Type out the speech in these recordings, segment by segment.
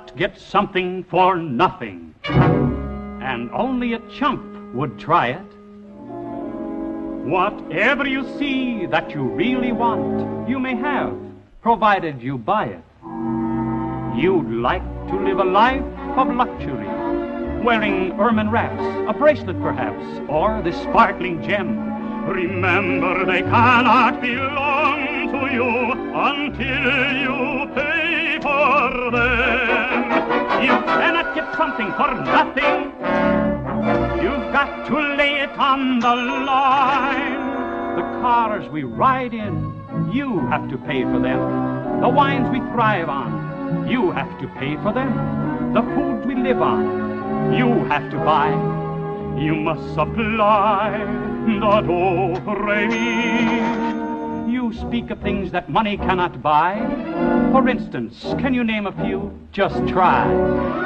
cannot get something for nothing. And only a chump would try it. Whatever you see that you really want, you may have, provided you buy it. You'd like to live a life of luxury, wearing ermine wraps, a bracelet perhaps, or this sparkling gem. Remember, they cannot belong to you until you pay for them. You cannot get something for nothing. You've got to lay it on the line. The cars we ride in, you have to pay for them. The wines we thrive on, you have to pay for them. The food we live on, you have to buy. You must supply the do-re-mi. You speak of things that money cannot buy. For instance, can you name a few? Just try.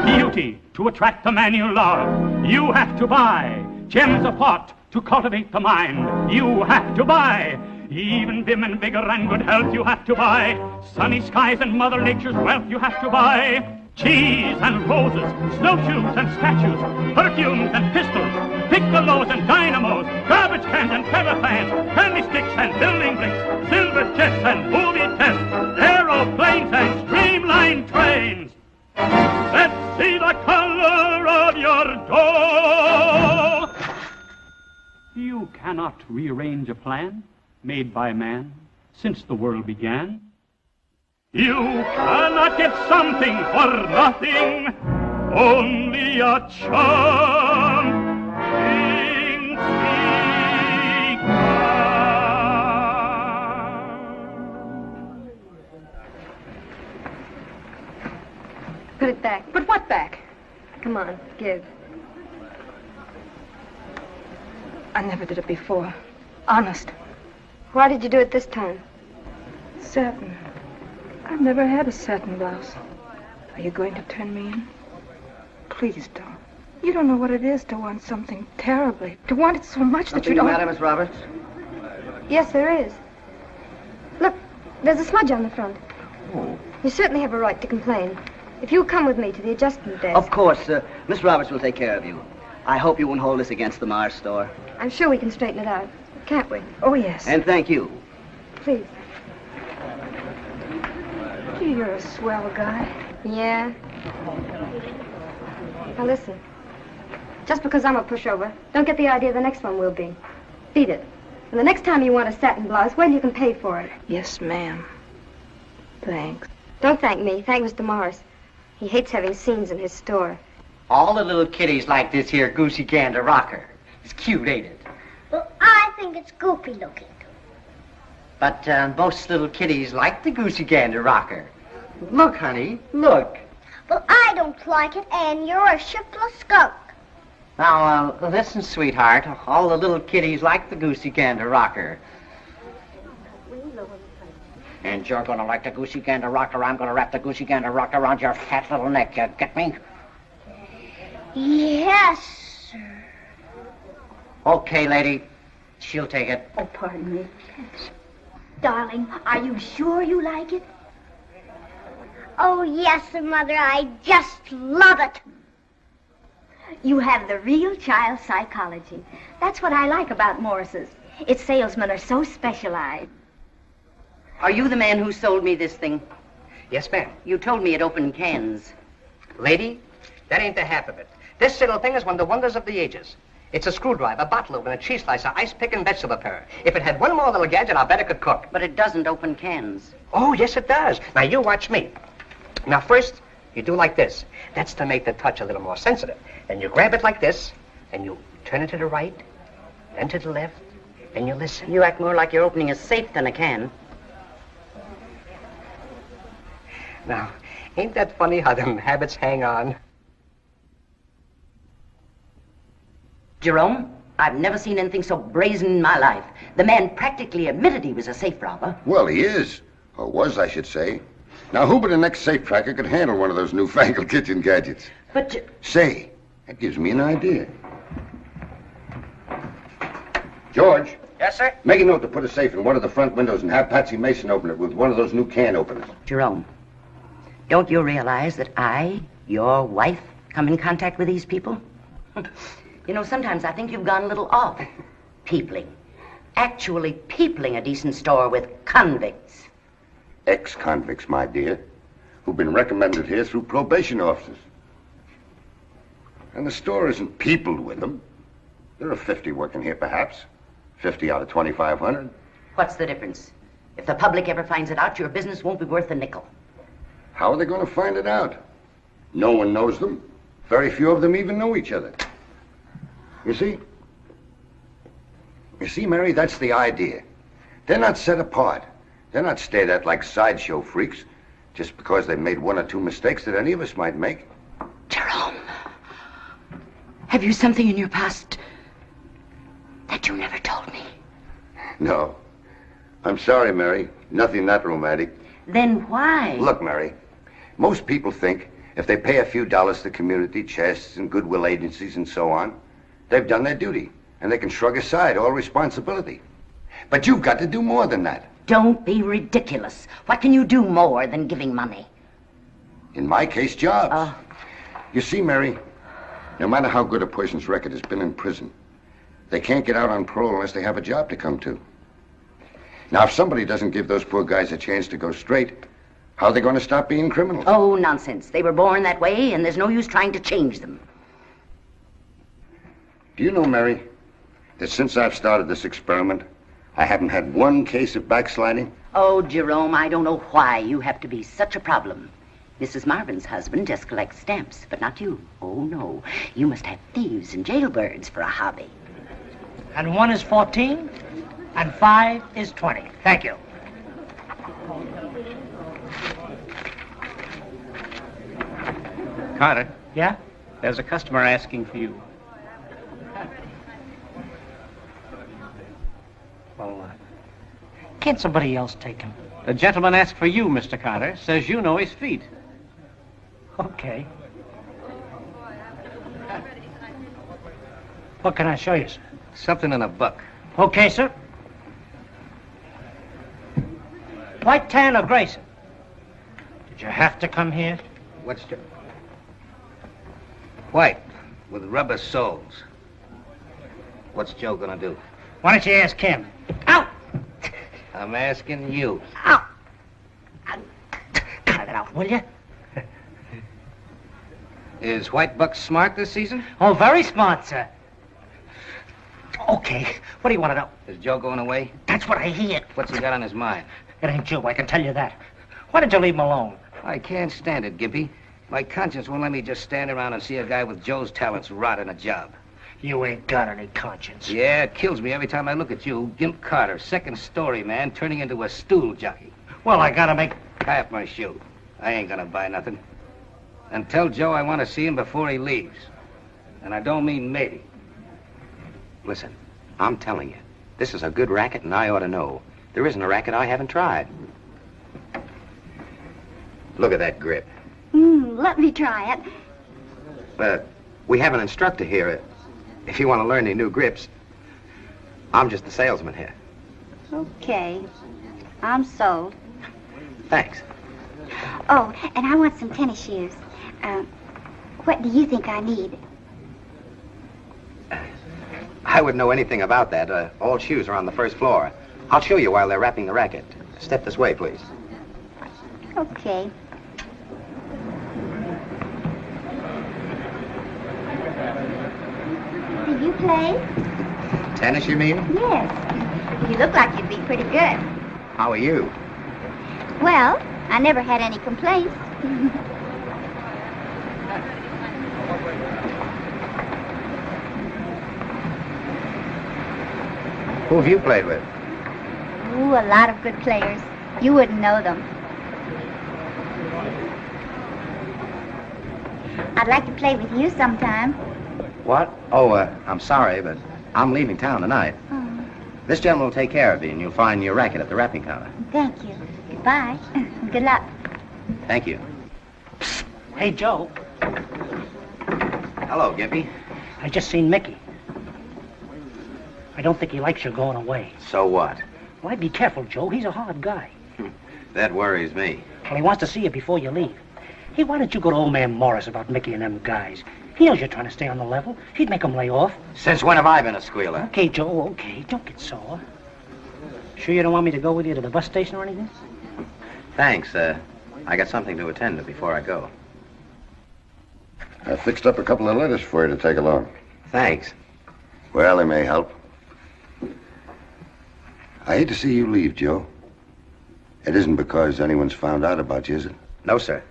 Beauty to attract the man you love, you have to buy. Gems of thought to cultivate the mind, you have to buy. Even vim and vigor and good health you have to buy. Sunny skies and Mother Nature's wealth you have to buy. Cheese and roses, snowshoes and statues, perfumes and pistols, piccolos and dynamos, garbage cans and feather fans, candy sticks and building bricks, silver jets and movie tests, aeroplanes and streamlined trains. Let's see the color of your dough. You cannot rearrange a plan made by man since the world began. You cannot get something for nothing, only a charming Put it back. Put what back? Come on, give. I never did it before. Honest. Why did you do it this time? Satin. I've never had a satin blouse. Are you going to turn me in? Please don't. You don't know what it is to want something terribly. To want it so much that you don't... Something the matter, Miss Roberts? Yes, there is. Look, there's a smudge on the front. Oh. You certainly have a right to complain. If you'll come with me to the adjustment desk... Of course, Miss Roberts will take care of you. I hope you won't hold this against the Mars store. I'm sure we can straighten it out. Can't we? Oh, yes. And thank you. Please. Gee, you're a swell guy. Yeah. Now listen. Just because I'm a pushover, don't get the idea the next one will be. Beat it. And the next time you want a satin blouse, well, you can pay for it. Yes, ma'am. Thanks. Don't thank me. Thank Mr. Morris. He hates having scenes in his store. All the little kiddies like this here goosey gander rocker. It's cute, ain't it? Well, I think it's goofy looking. But most little kiddies like the goosey gander rocker. Look, honey, look. Well, I don't like it, and you're a shiftless skunk. Now, listen, sweetheart. All the little kiddies like the goosey gander rocker. And you're gonna like the goosey gander rocker. I'm gonna wrap the goosey gander rocker around your fat little neck. You get me? Yes, sir. Okay, lady. She'll take it. Oh, pardon me. Darling, are you sure you like it? Oh, yes, Mother, I just love it. You have the real child psychology. That's what I like about Morris's. Its salesmen are so specialized. Are you the man who sold me this thing? Yes, ma'am. You told me it opened cans. Lady, that ain't the half of it. This little thing is one of the wonders of the ages. It's a screwdriver, a bottle opener, a cheese slicer, ice pick, and vegetable parer. If it had one more little gadget, I'll bet it could cook. But it doesn't open cans. Oh, yes, it does. Now, you watch me. Now, first, you do like this. That's to make the touch a little more sensitive. Then you grab it like this, and you turn it to the right, then to the left, and you listen. You act more like you're opening a safe than a can. Now, ain't that funny how them habits hang on? Jerome, I've never seen anything so brazen in my life. The man practically admitted he was a safe robber. Well, he is. Or was, I should say. Now, who but an ex-safe tracker could handle one of those newfangled kitchen gadgets? But... Say, that gives me an idea. George. Yes, sir? Make a note to put a safe in one of the front windows and have Patsy Mason open it with one of those new can openers. Jerome, Don't you realize that I, your wife, come in contact with these people? You know, sometimes I think you've gone a little off. Peopling. Actually peopling a decent store with convicts. Ex-convicts, my dear, who've been recommended here through probation officers. And the store isn't peopled with them. There are 50 working here, perhaps. 50 out of 2,500. What's the difference? If the public ever finds it out, your business won't be worth a nickel. How are they going to find it out? No one knows them. Very few of them even know each other. You see, Mary, that's the idea. They're not set apart. They're not stared at like sideshow freaks just because they made one or two mistakes that any of us might make. Jerome, have you something in your past that you never told me? No. I'm sorry, Mary. Nothing that romantic. Then why? Look, Mary, most people think if they pay a few dollars to community chests and goodwill agencies and so on, they've done their duty and they can shrug aside all responsibility. But you've got to do more than that. Don't be ridiculous. What can you do more than giving money? In my case, jobs. You see, Mary, no matter how good a person's record has been in prison, they can't get out on parole unless they have a job to come to. Now, if somebody doesn't give those poor guys a chance to go straight, how are they going to stop being criminals? Oh, nonsense. They were born that way, and there's no use trying to change them. Do you know, Mary, that since I've started this experiment, I haven't had one case of backsliding? Oh, Jerome, I don't know why you have to be such a problem. Mrs. Marvin's husband just collects stamps, but not you. Oh, no. You must have thieves and jailbirds for a hobby. And 1 is 14, and 5 is 20. Thank you. Carter, Yeah? there's a customer asking for you. Well, can't somebody else take him? The gentleman asked for you, Mr. Carter. Says you know his feet. Okay. What can I show you, sir? Something in a buck. Okay, sir. White, tan, or gray, sir? Did you have to come here? What's your... White, with rubber soles. What's Joe gonna do? Why don't you ask him? Ow! I'm asking you. Ow! Cut it out, will you? Is White Buck smart this season? Oh, very smart, sir. Okay, what do you want to know? Is Joe going away? That's what I hear. What's he got on his mind? It ain't you, I can tell you that. Why did you leave him alone? I can't stand it, Gimpy. My conscience won't let me just stand around and see a guy with Joe's talents rot in a job. You ain't got any conscience. Yeah, it kills me every time I look at you, Gimp Carter, second story man, turning into a stool jockey. Well, I gotta make... Tie up my shoe. I ain't gonna buy nothing. And tell Joe I want to see him before he leaves. And I don't mean maybe. Listen, I'm telling you, this is a good racket and I ought to know. There isn't a racket I haven't tried. Look at that grip. Let me try it. But we have an instructor here. If you want to learn any new grips, I'm just the salesman here. Okay. I'm sold. Thanks. Oh, and I want some tennis shoes. What do you think I need? I wouldn't know anything about that. All shoes are on the first floor. I'll show you while they're wrapping the racket. Step this way, please. Okay. Do you play? Tennis, you mean? Yes. You look like you'd be pretty good. How are you? Well, I never had any complaints. Who have you played with? Ooh, a lot of good players. You wouldn't know them. I'd like to play with you sometime. What? Oh, I'm sorry, but I'm leaving town tonight. Oh, This gentleman will take care of you, and you'll find your racket at the wrapping counter. thank you. Goodbye. Good luck. Thank you. Hey, Joe, Hello, Gimpy. I just seen Mickey. I don't think he likes you going away. So what? Why, be careful, Joe. He's a hard guy. That worries me. Well, he wants to see you before you leave. Hey, why don't you go to old man Morris about Mickey and them guys? He knows you're trying to stay on the level. He'd make them lay off. Since when have I been a squealer? Okay, Joe, okay. Don't get sore. Sure you don't want me to go with you to the bus station or anything? Thanks. I got something to attend to before I go. I fixed up a couple of letters for you to take along. Thanks. Well, they may help. I hate to see you leave, Joe. It isn't because anyone's found out about you, is it? No, sir.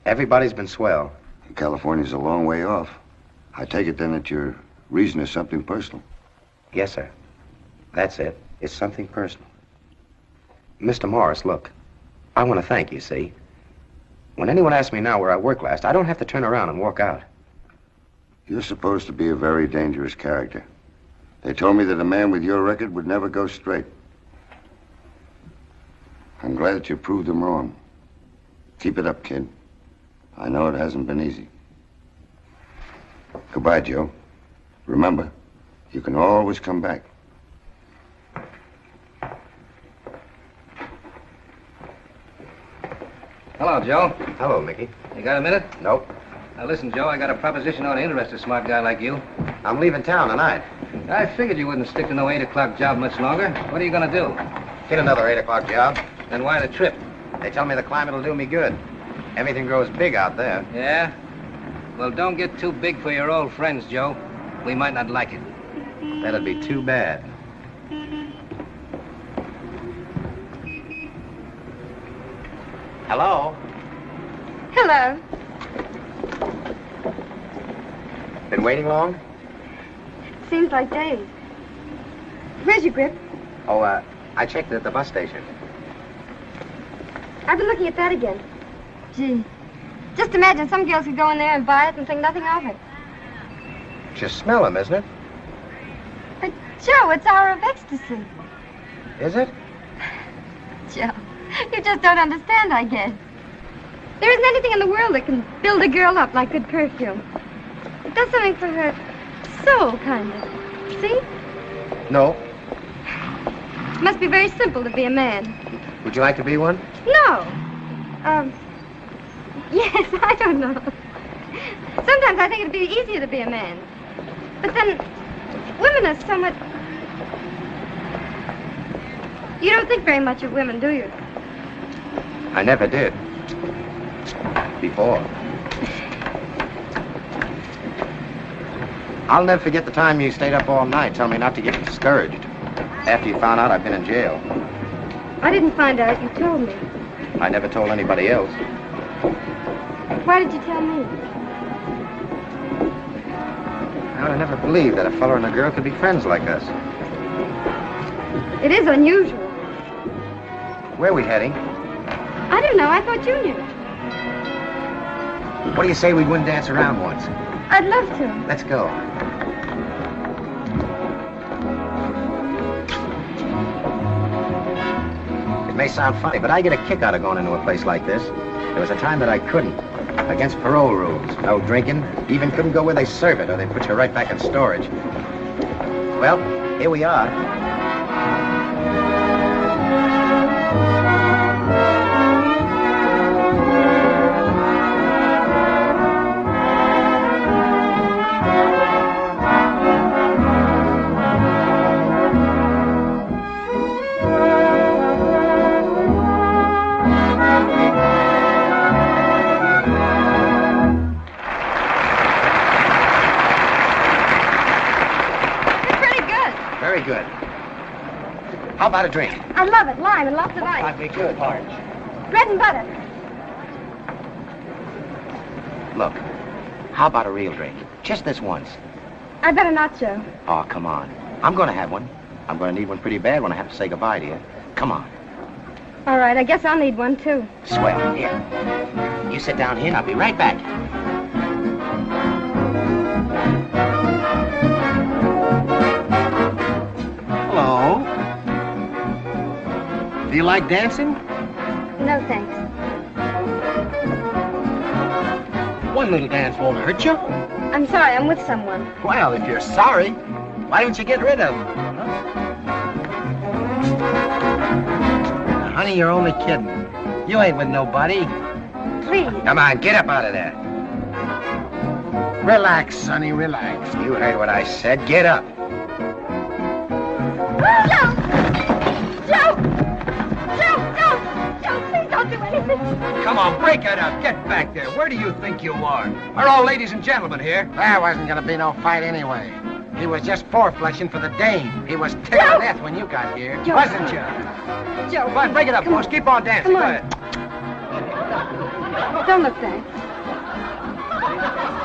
Everybody's been swell. California's a long way off. I take it then that your reason is something personal. Yes, sir. That's it. It's something personal. Mr. Morris, look. I want to thank you, see? When anyone asks me now where I worked last, I don't have to turn around and walk out. You're supposed to be a very dangerous character. They told me that a man with your record would never go straight. I'm glad that you proved them wrong. Keep it up, kid. I know it hasn't been easy. Goodbye, Joe. Remember, you can always come back. Hello, Joe. Hello, Mickey. You got a minute? Nope. Now, listen, Joe, I got a proposition on to interest a smart guy like you. I'm leaving town tonight. I figured you wouldn't stick to no 8 o'clock job much longer. What are you going to do? Get another 8 o'clock job. Then why the trip? They tell me the climate will do me good. Everything grows big out there. Yeah? Well, don't get too big for your old friends, Joe. We might not like it. That'd be too bad. Hello? Hello. Been waiting long? Seems like days. Where's your grip? Oh, I checked it at the bus station. I've been looking at that again. Gee. Just imagine some girls could go in there and buy it and think nothing of it. Just smell them, isn't it? But, Joe, it's hour of ecstasy. Is it? Joe, you just don't understand, I guess. There isn't anything in the world that can build a girl up like good perfume. It does something for her soul, kind of. See? No. It must be very simple to be a man. Would you like to be one? No. Yes, I don't know. Sometimes I think it'd be easier to be a man. But then, women are so much... You don't think very much of women, do you? I never did. Before. I'll never forget the time you stayed up all night telling me not to get discouraged. After you found out I'd been in jail. I didn't find out. You told me. I never told anybody else. Why did you tell me? I would have never believed that a fella and a girl could be friends like us. It is unusual. Where are we heading? I don't know. I thought you knew. What do you say we go and dance around once? I'd love to. Let's go. It may sound funny, but I get a kick out of going into a place like this. There was a time that I couldn't. Against parole rules. No drinking. Even couldn't go where they serve it, or they put you right back in storage. Well, here we are. Good. How about a drink? I love it. Lime and lots of ice. That'd be good. Orange. Bread and butter. Look, how about a real drink? Just this once. I better not, Joe. Oh, come on. I'm going to have one. I'm going to need one pretty bad when I have to say goodbye to you. Come on. All right, I guess I'll need one, too. Swell. Here. You sit down here and I'll be right back. Hello. Do you like dancing? No, thanks. One little dance won't hurt you. I'm sorry, I'm with someone. Well, if you're sorry, why don't you get rid of him? Honey, you're only kidding. You ain't with nobody. please. Come on, get up out of there. Relax, Sonny, relax. You heard what I said. Get up. Joe! Joe! Joe, don't! Joe, please don't do anything. Come on, break it up. Get back there. Where do you think you are? We're all ladies and gentlemen here. There wasn't going to be no fight anyway. He was just four-fleshing for the dame. He was tickled death when you got here. Joe. Wasn't you? Joe, Come on, break it up, boss. Keep on dancing. Come Go on. ahead. don't look back.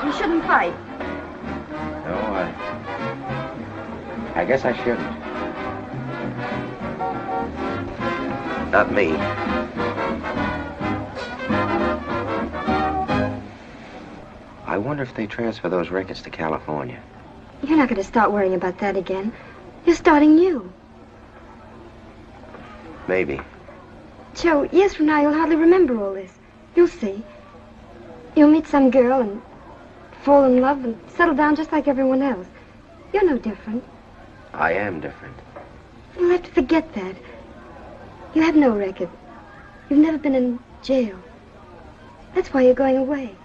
You shouldn't fight. No, I guess I shouldn't. Not me. I wonder if they transfer those records to California. You're not going to start worrying about that again. You're starting new. Maybe. Joe, years from now, you'll hardly remember all this. You'll see. You'll meet some girl and fall in love and settle down just like everyone else. You're no different. I am different. You'll have to forget that. You have no record. You've never been in jail. That's why you're going away.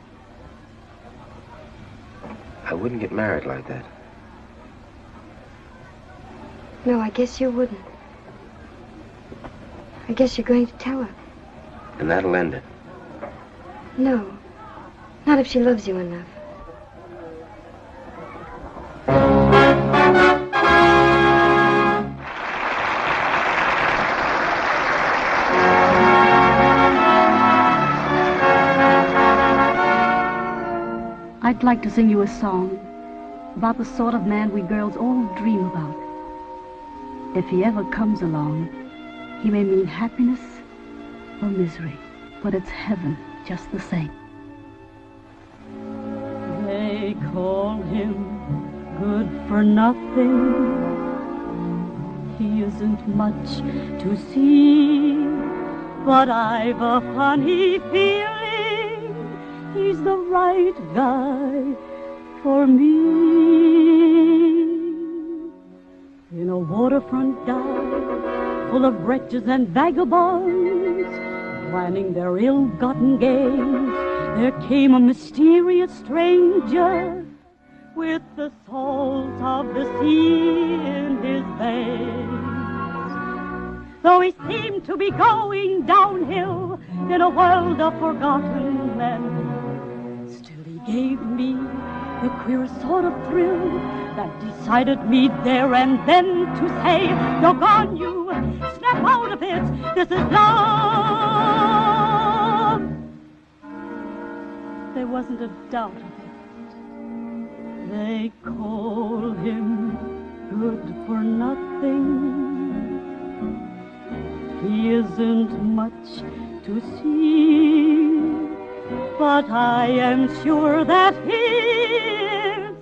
I wouldn't get married like that. No, I guess you wouldn't. I guess you're going to tell her. And that'll end it. No. Not if she loves you enough. I'd like to sing you a song about the sort of man we girls all dream about. If he ever comes along, he may mean happiness or misery, but it's heaven just the same. They call him good for nothing. He isn't much to see, but I've a funny feeling he's the right guy for me. In a waterfront dive full of wretches and vagabonds planning their ill-gotten gains, there came a mysterious stranger with the salt of the sea in his veins. Though he seemed to be going downhill in a world of forgotten men, still he gave me the queerest sort of thrill that decided me there and then to say, "You're gone, you, snap out of it, this is love." There wasn't a doubt of it. They call him good for nothing. He isn't much to see, but I am sure that he's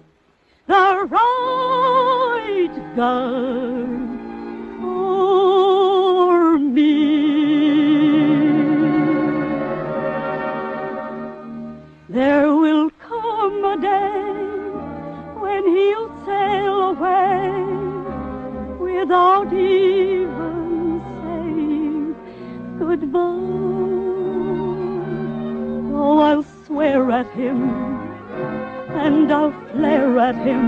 the right guy for me. There will come a day when he'll sail away without even saying goodbye. Oh, I'll swear at him and I'll flare at him.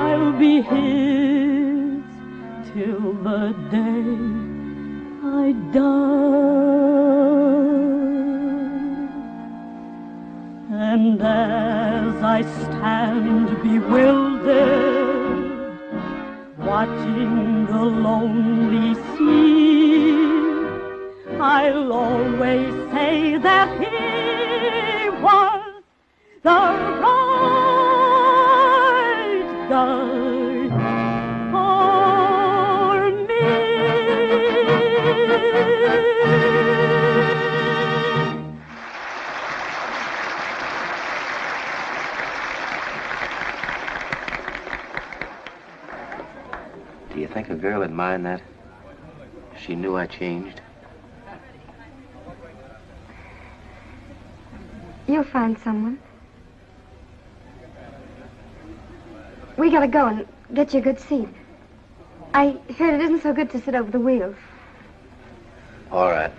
I'll be his till the day I die. And as I stand bewildered, watching the lonely sea, I'll always say that he was the right guy for me. Do you think a girl would mind that? If she knew I changed? You'll find someone. We gotta go and get you a good seat. I heard it isn't so good to sit over the wheel. All right.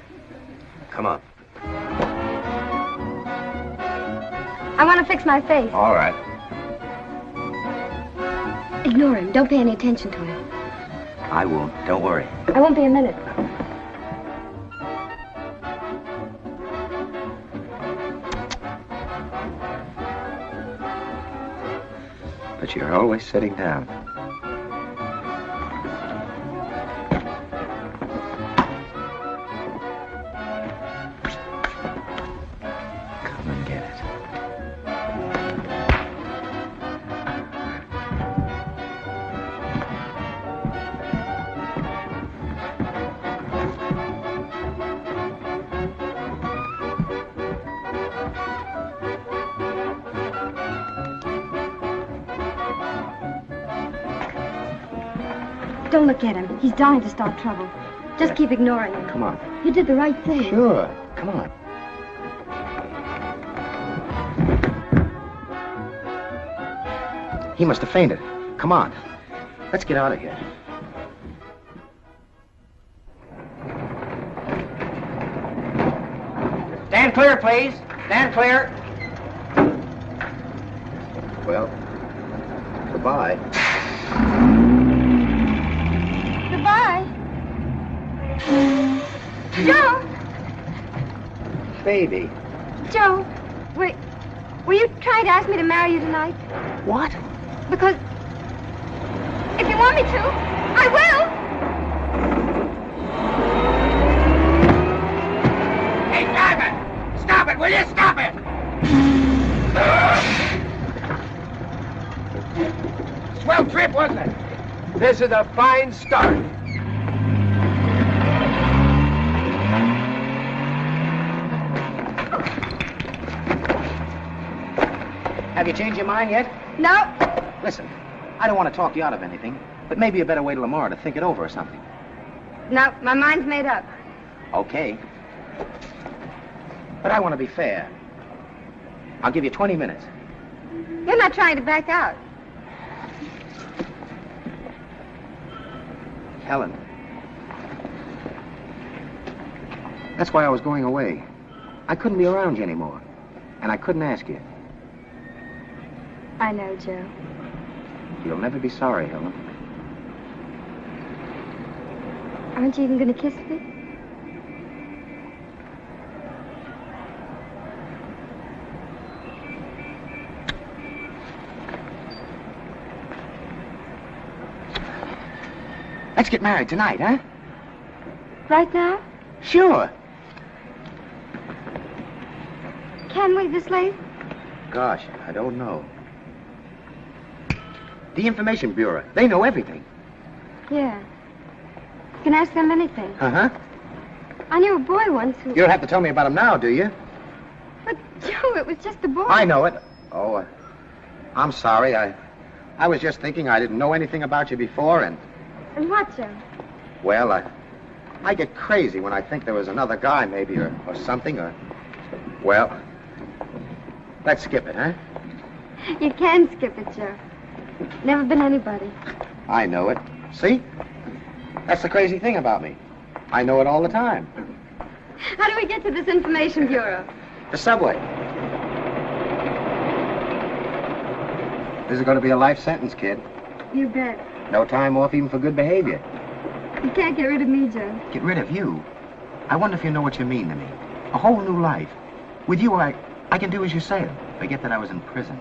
Come on. I want to fix my face. All right. Ignore him. Don't pay any attention to him. I won't. Don't worry. I won't be a minute. But you're always sitting down. Come and get it. Don't look at him. He's dying to start trouble. Just keep ignoring him. Come on. You did the right thing. Sure. Come on. He must have fainted. Come on. Let's get out of here. Stand clear, please. Stand clear. Well, goodbye. Goodbye. Joe! Baby. Joe, were you trying to ask me to marry you tonight? What? Because if you want me to, I will. Hey, stop it! Stop it, will you? Stop it! Swell trip, wasn't it? This is a fine start. Have you changed your mind yet? No. Listen, I don't want to talk you out of anything, but maybe you better wait till tomorrow to think it over or something. No, my mind's made up. Okay. But I want to be fair. I'll give you 20 minutes. You're not trying to back out. Helen. That's why I was going away. I couldn't be around you anymore. And I couldn't ask you. I know, Joe. You'll never be sorry, Helen. Aren't you even going to kiss me? Let's get married tonight, huh? Right now? Sure. Can we this late? Gosh, I don't know. The Information Bureau. They know everything. Yeah. You can ask them anything. Uh-huh. I knew a boy once who... You don't have to tell me about him now, do you? But, Joe, it was just a boy. I know it. Oh, I'm sorry. I was just thinking I didn't know anything about you before, and... And what, Joe? Well, I get crazy when I think there was another guy, maybe, or something, or... Well, let's skip it, huh? You can skip it, Joe. Never been anybody. I know it. See? That's the crazy thing about me. I know it all the time. How do we get to this Information Bureau? The subway. This is going to be a life sentence, kid. You bet. No time off even for good behavior. You can't get rid of me, Joe. Get rid of you? I wonder if you know what you mean to me. A whole new life. With you, I can do as you say. Forget that I was in prison.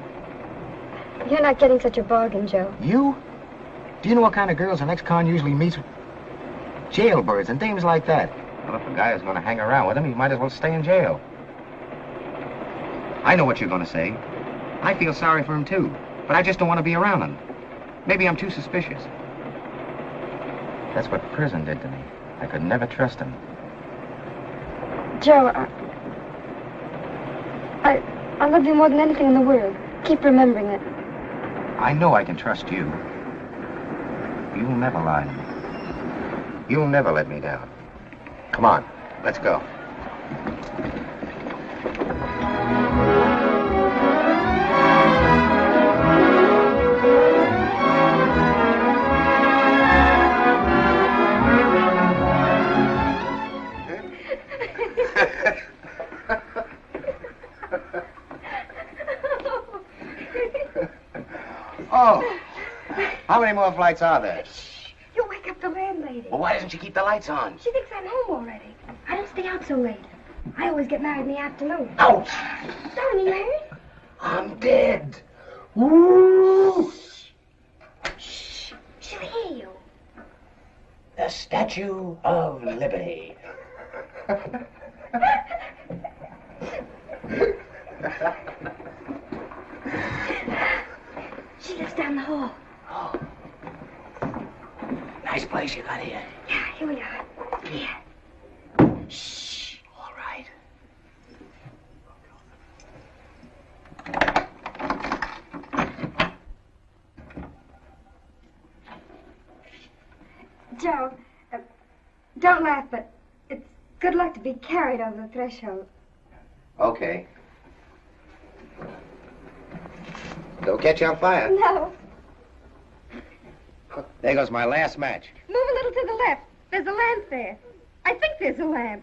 You're not getting such a bargain, Joe. You? Do you know what kind of girls an ex-con usually meets? Jailbirds and dames like that. Well, if a guy is going to hang around with him, he might as well stay in jail. I know what you're going to say. I feel sorry for him, too. But I just don't want to be around him. Maybe I'm too suspicious. That's what prison did to me. I could never trust him. Joe, I love you more than anything in the world. Keep remembering it. I know I can trust you. You'll never lie to me. You'll never let me down. Come on, let's go. many more flights are there? You wake up the landlady. Well, why doesn't she keep the lights on? She thinks I'm home already. I don't stay out so late. I always get married in the afternoon. Ouch! Darling, you married? I'm dead. Woo! Shh. She'll hear you. The Statue of Liberty. She lives down the hall. Oh. Nice place you got here. Yeah, here we are. Here. Shh. All right. Joe, don't laugh, but it's good luck to be carried over the threshold. Okay. Don't catch you on fire. No. There goes my last match. Move a little to the left. There's a lamp there. I think there's a lamp.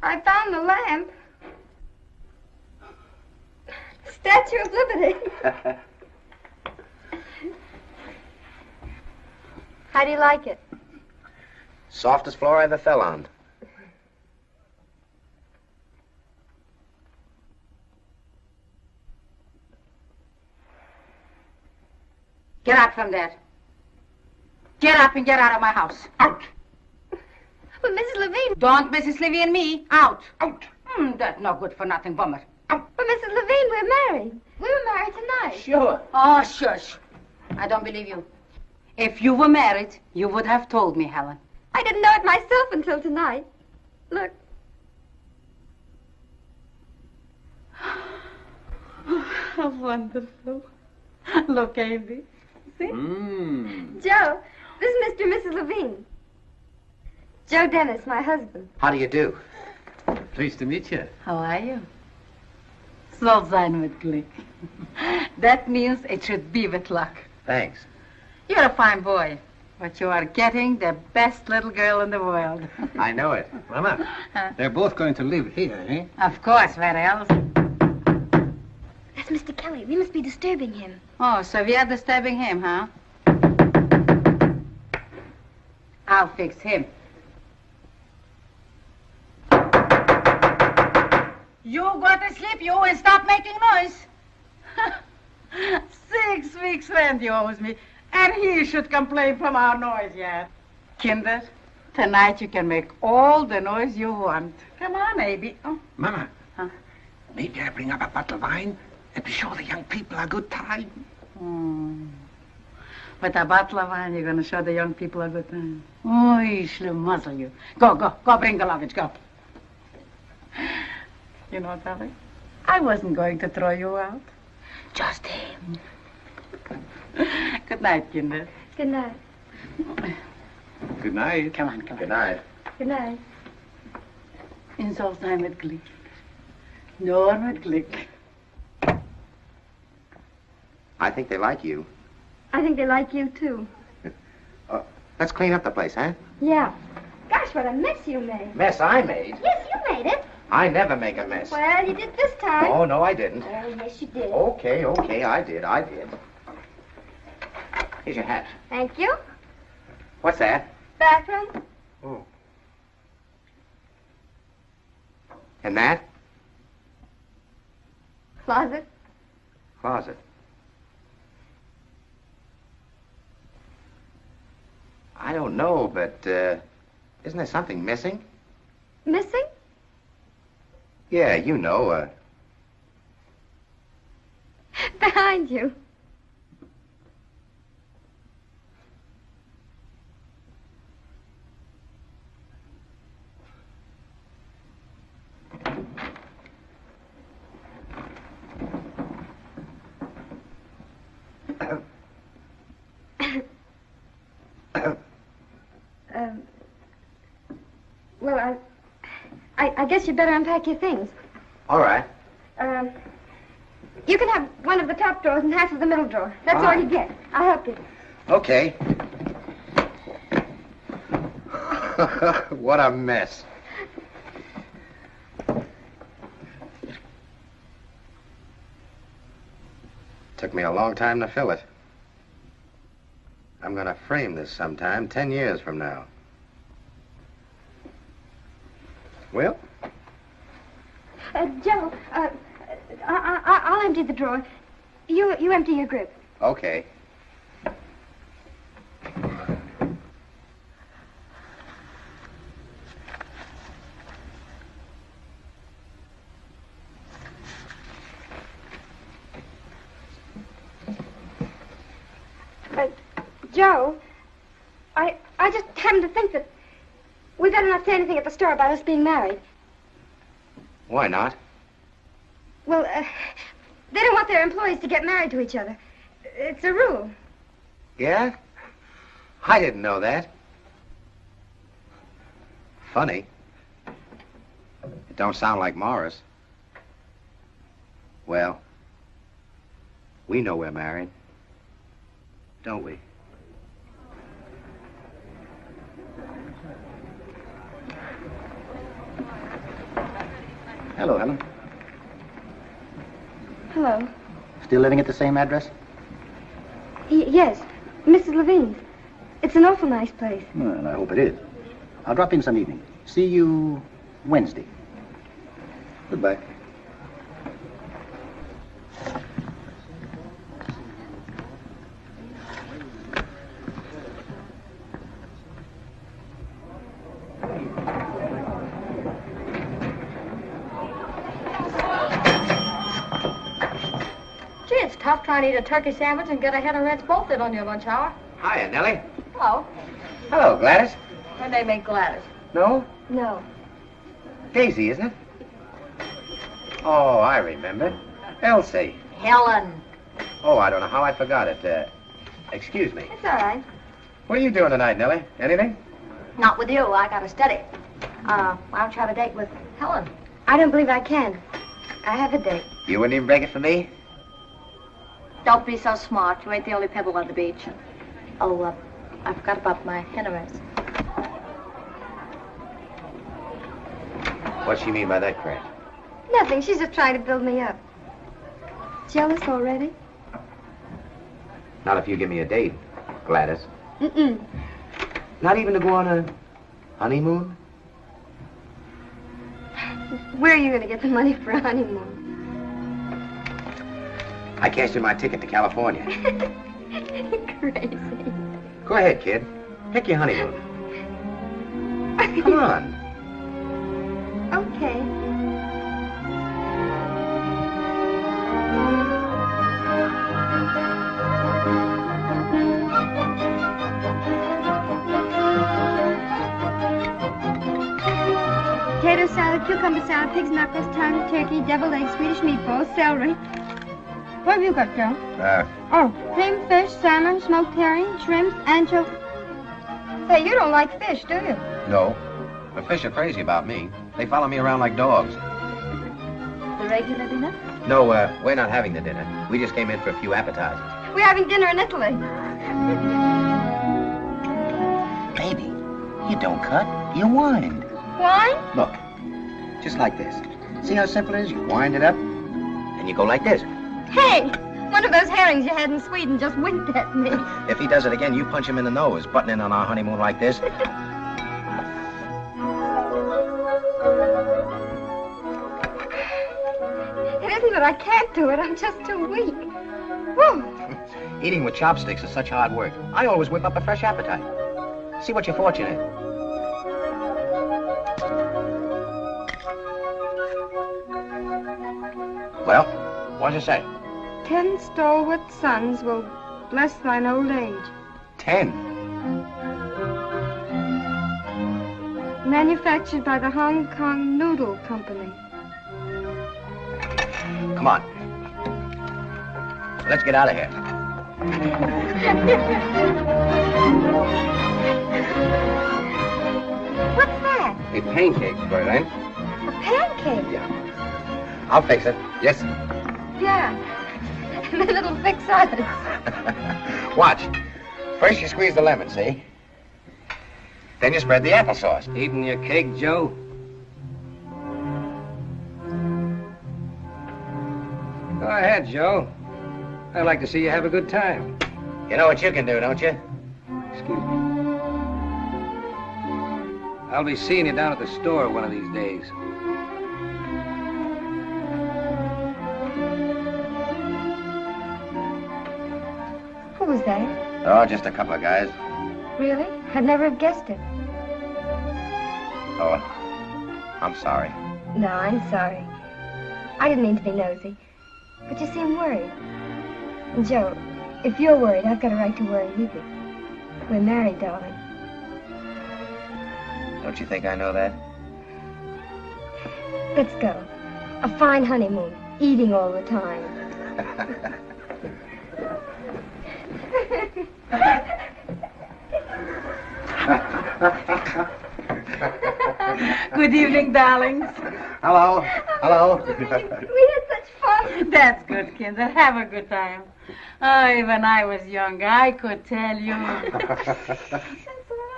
I found the lamp. Statue of Liberty. How do you like it? Softest floor I ever fell on. Get out from there. Get up and get out of my house. Out. But Mrs. Levine... Don't Mrs. Levine me. Out. Out. That's no good for nothing bummer. But Mrs. Levine, we're married. We were married tonight. Sure. Oh, shush. I don't believe you. If you were married, you would have told me, Helen. I didn't know it myself until tonight. Look. How wonderful. Look, Amy. See? Joe, this is Mr. and Mrs. Levine. Joe Dennis, my husband. How do you do? Pleased to meet you. How are you? Soll sein mit Glück. That means it should be with luck. Thanks. You're a fine boy, but you are getting the best little girl in the world. I know it. Mama, they're both going to live here, eh? Of course, where else? That's Mr. Kelly. We must be disturbing him. Oh, so we are disturbing him, huh? I'll fix him. You go to sleep, you, and stop making noise. 6 weeks rent you owes me, and he should complain from our noise yet. Kinder, tonight you can make all the noise you want. Come on, baby. Oh. Mama, maybe I bring up a bottle of wine and to show the young people a good time. With a bottle of wine, you're going to show the young people a good time. Oh, he shall muzzle you. Go, bring the luggage, go. You know, darling, I wasn't going to throw you out. Just him. Good night, Kinder. Good night. Good night. Come on. Good night. Good night. In Soll sein mit Glück. Noir mit Glück. I think they like you. I think they like you, too. Let's clean up the place, huh? Yeah. Gosh, what a mess you made. Mess I made? Yes, you made it. I never make a mess. Well, you did this time. Oh, no, I didn't. Oh, yes, you did. Okay, I did. Here's your hat. Thank you. What's that? Bathroom. Oh. And that? Closet. Closet. I don't know, but, isn't there something missing? Missing? Yeah, you know, Behind you. Well, I guess you better unpack your things. All right. You can have one of the top drawers and half of the middle drawer. That's all you get. I'll help you. Okay. What a mess. Took me a long time to fill it. I'm gonna frame this sometime, 10 years from now. Well? Joe, I'll empty the drawer. You empty your grip. Okay. Joe, I just happened to think that we better not say anything at the store about us being married. Why not? Well, they don't want their employees to get married to each other. It's a rule. Yeah? I didn't know that. Funny. It don't sound like Morris. Well, we know we're married, don't we? Hello, Helen. Hello. Still living at the same address? Yes, Mrs. Levine's. It's an awful nice place. Well, I hope it is. I'll drop in some evening. See you Wednesday. Goodbye. It's tough trying to eat a turkey sandwich and get a head of Reds bolted on your lunch hour. Hiya, Nellie. Hello. Hello, Gladys. Her name ain't Gladys. No? No. Daisy, isn't it? Oh, I remember. Elsie. Helen. Oh, I don't know how I forgot it. Excuse me. It's all right. What are you doing tonight, Nellie? Anything? Not with you. I got to study. Why don't you have a date with Helen? I don't believe I can. I have a date. You wouldn't even break it for me? Don't be so smart. You ain't the only pebble on the beach. Oh, I forgot about my interest. What's she mean by that crap? Nothing. She's just trying to build me up. Jealous already? Not if you give me a date, Gladys. Mm-mm. Not even to go on a honeymoon? Where are you going to get the money for a honeymoon? I cashed in my ticket to California. Crazy. Go ahead, kid. Pick your honeymoon. Come on. Okay. Potato salad, cucumber salad, pig's knuckles, tongue, turkey, deviled eggs, Swedish meatballs, celery. What have you got, Joe? Oh, creamed fish, salmon, smoked herring, shrimps, anchovies. Hey, you don't like fish, do you? No. The fish are crazy about me. They follow me around like dogs. The regular dinner? No, we're not having the dinner. We just came in for a few appetizers. We're having dinner in Italy. Baby, you don't cut, you wind. Wine? Look, just like this. See how simple it is? You wind it up, and you go like this. Hey, one of those herrings you had in Sweden just winked at me. If he does it again, you punch him in the nose, butting in on our honeymoon like this. It isn't that I can't do it. I'm just too weak. Whew. Eating with chopsticks is such hard work. I always whip up a fresh appetite. See what your fortune is. Well, what does it say? 10 stalwart sons will bless thine old age. 10. Manufactured by the Hong Kong Noodle Company. Come on. Let's get out of here. What's that? The pancakes, Berlin. A pancake? Yeah. I'll fix it. Yes. Yeah. The little fix-ups. Watch. First you squeeze the lemon, see? Then you spread the applesauce. Eating your cake, Joe? Go ahead, Joe. I like to see you have a good time. You know what you can do, don't you? Excuse me. I'll be seeing you down at the store one of these days. Who was that? Oh, just a couple of guys. Really? I'd never have guessed it. Oh, I'm sorry. No, I'm sorry. I didn't mean to be nosy. But you seem worried. And Joe, if you're worried, I've got a right to worry with you. We're married, darling. Don't you think I know that? Let's go. A fine honeymoon. Eating all the time. Good evening, darlings. Hello. Hello. We had such fun. That's good, kids. Have a good time. Oh, when I was younger, I could tell you. That's all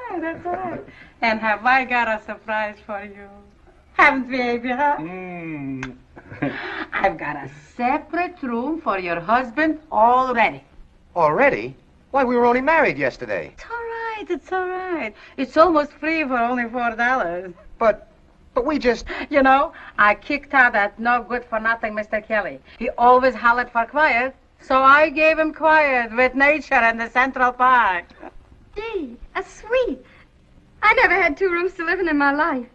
right, that's all right. And have I got a surprise for you? Haven't we, baby, huh? I've got a separate room for your husband already. Already? Why, we were only married yesterday. It's all right, it's all right. It's almost free for only $4. But we just... You know, I kicked out that no-good-for-nothing Mr. Kelly. He always hollered for quiet, so I gave him quiet with nature in the Central Park. Gee, a suite. I never had 2 rooms to live in my life.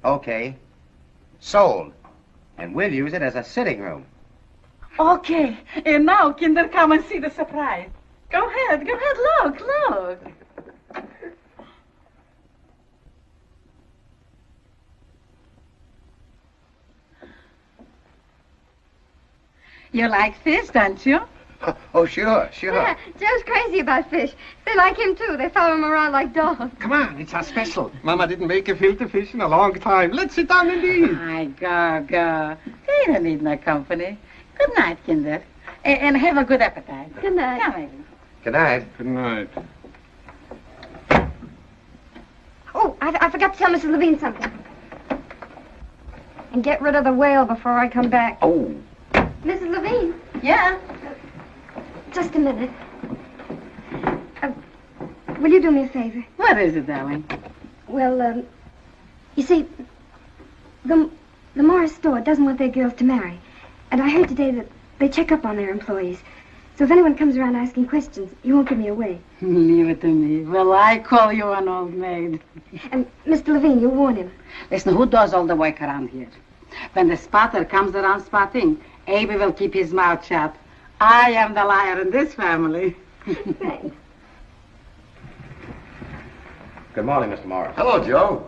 Okay. Sold. And we'll use it as a sitting room. Okay, and now, kinder, come and see the surprise. Go ahead, look, look. You like fish, don't you? Oh, sure. Yeah, Joe's crazy about fish. They like him, too. They follow him around like dogs. Come on, it's our special. Mama didn't make a filter fish in a long time. Let's sit down and eat. I go. They don't need no company. Good night, kinder. And have a good appetite. Good night. Come, baby. Good night. Good night. Oh, I forgot to tell Mrs. Levine something. And get rid of the whale before I come back. Oh. Mrs. Levine? Yeah? Just a minute. Will you do me a favor? What is it, darling? Well, you see, the Morris store doesn't want their girls to marry. And I heard today that they check up on their employees. So if anyone comes around asking questions, you won't give me away. Leave it to me. Well, I call you an old maid. And Mr. Levine, you warn him. Listen, who does all the work around here? When the spotter comes around spotting, Abe will keep his mouth shut. I am the liar in this family. Thanks. Good morning, Mr. Morris. Hello, Joe.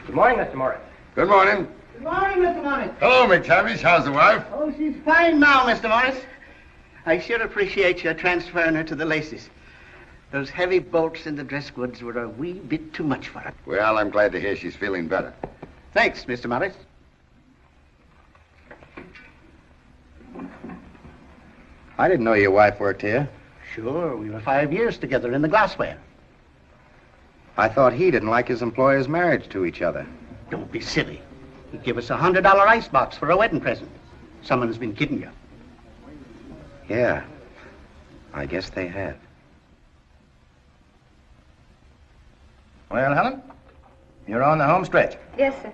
Good morning, Mr. Morris. Good morning. Good morning, Mr. Morris. Hello, McTavish. How's the wife? Oh, she's fine now, Mr. Morris. I sure appreciate your transferring her to the laces. Those heavy bolts in the dress goods were a wee bit too much for her. Well, I'm glad to hear she's feeling better. Thanks, Mr. Morris. I didn't know your wife worked here. Sure, we were 5 years together in the glassware. I thought he didn't like his employers' marriage to each other. Don't be silly. He'd give us a $100 icebox for a wedding present. Someone's been kidding you. Yeah, I guess they have. Well, Helen, you're on the home stretch. Yes, sir.